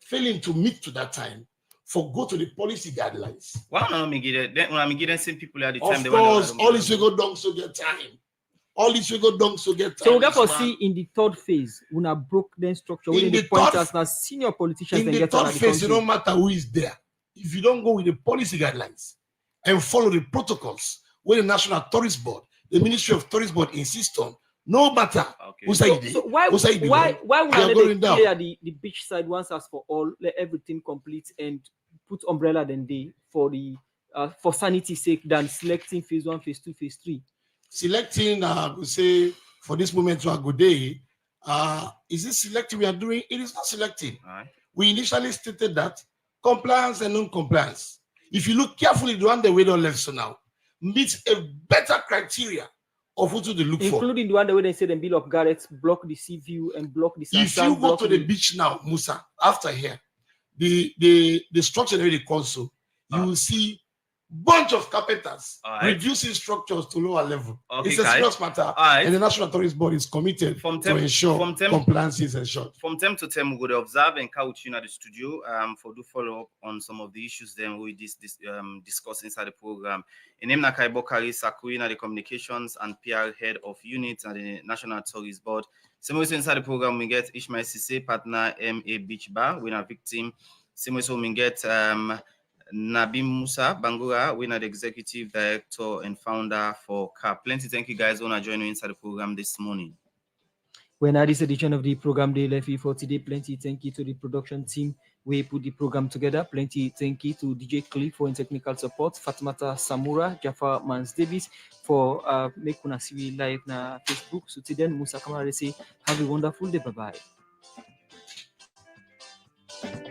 Failing to meet to that time. For go to the policy guidelines. Why not me get it? When I'm getting same people at the time. Of course, all this will go down so get time. All this will go down so get time. So we therefore see in the third phase, when I broke the structure, when the pointers now senior politicians in the third phase, it don't matter who is there. If you don't go with the policy guidelines and follow the protocols, where the National Tourist Board, the Ministry of Tourist Board insist on, no matter who say it. So why would they clear the beach side once as for all, let everything complete and put umbrella then day for the for sanity's sake than selecting phase 1, phase 2, phase 3? Selecting, we say for this moment to a good day, is it selecting we are doing? It is not selecting. Right. We initially stated that compliance and non-compliance. If you look carefully, the one that we don't left so now meets a better criteria of what to look for. Including the one where they say the bill of Garrett block the sea view and block the If you go to the beach now, Musa, after here, the structure already console, you will see bunch of carpenters reducing structures to lower level. Okay, It's a serious matter, and the National Tourist Board is committed to ensure compliance is ensured. From time to time, we would observe and couch in at the studio for do follow up on some of the issues then we discuss inside the program. In name Nakai Bokari Sakuina, the communications and PR head of units at the National Tourist Board. Same way inside the program, we get Ishmael Sise, partner MA Beach Bar, winner victim. Same way we get Nabi Musa Bangura, winner the executive director and founder for CAP. Plenty thank you guys for joining me inside the program this morning. When at this edition of the program day left for today, plenty thank you to the production team. We put the program together. Plenty thank you to DJ Cliff for technical support. Fatmata Samura, Jafar Mans Davis for making us see live na Facebook. So today, Musa Kamara say, have a wonderful day. Bye bye.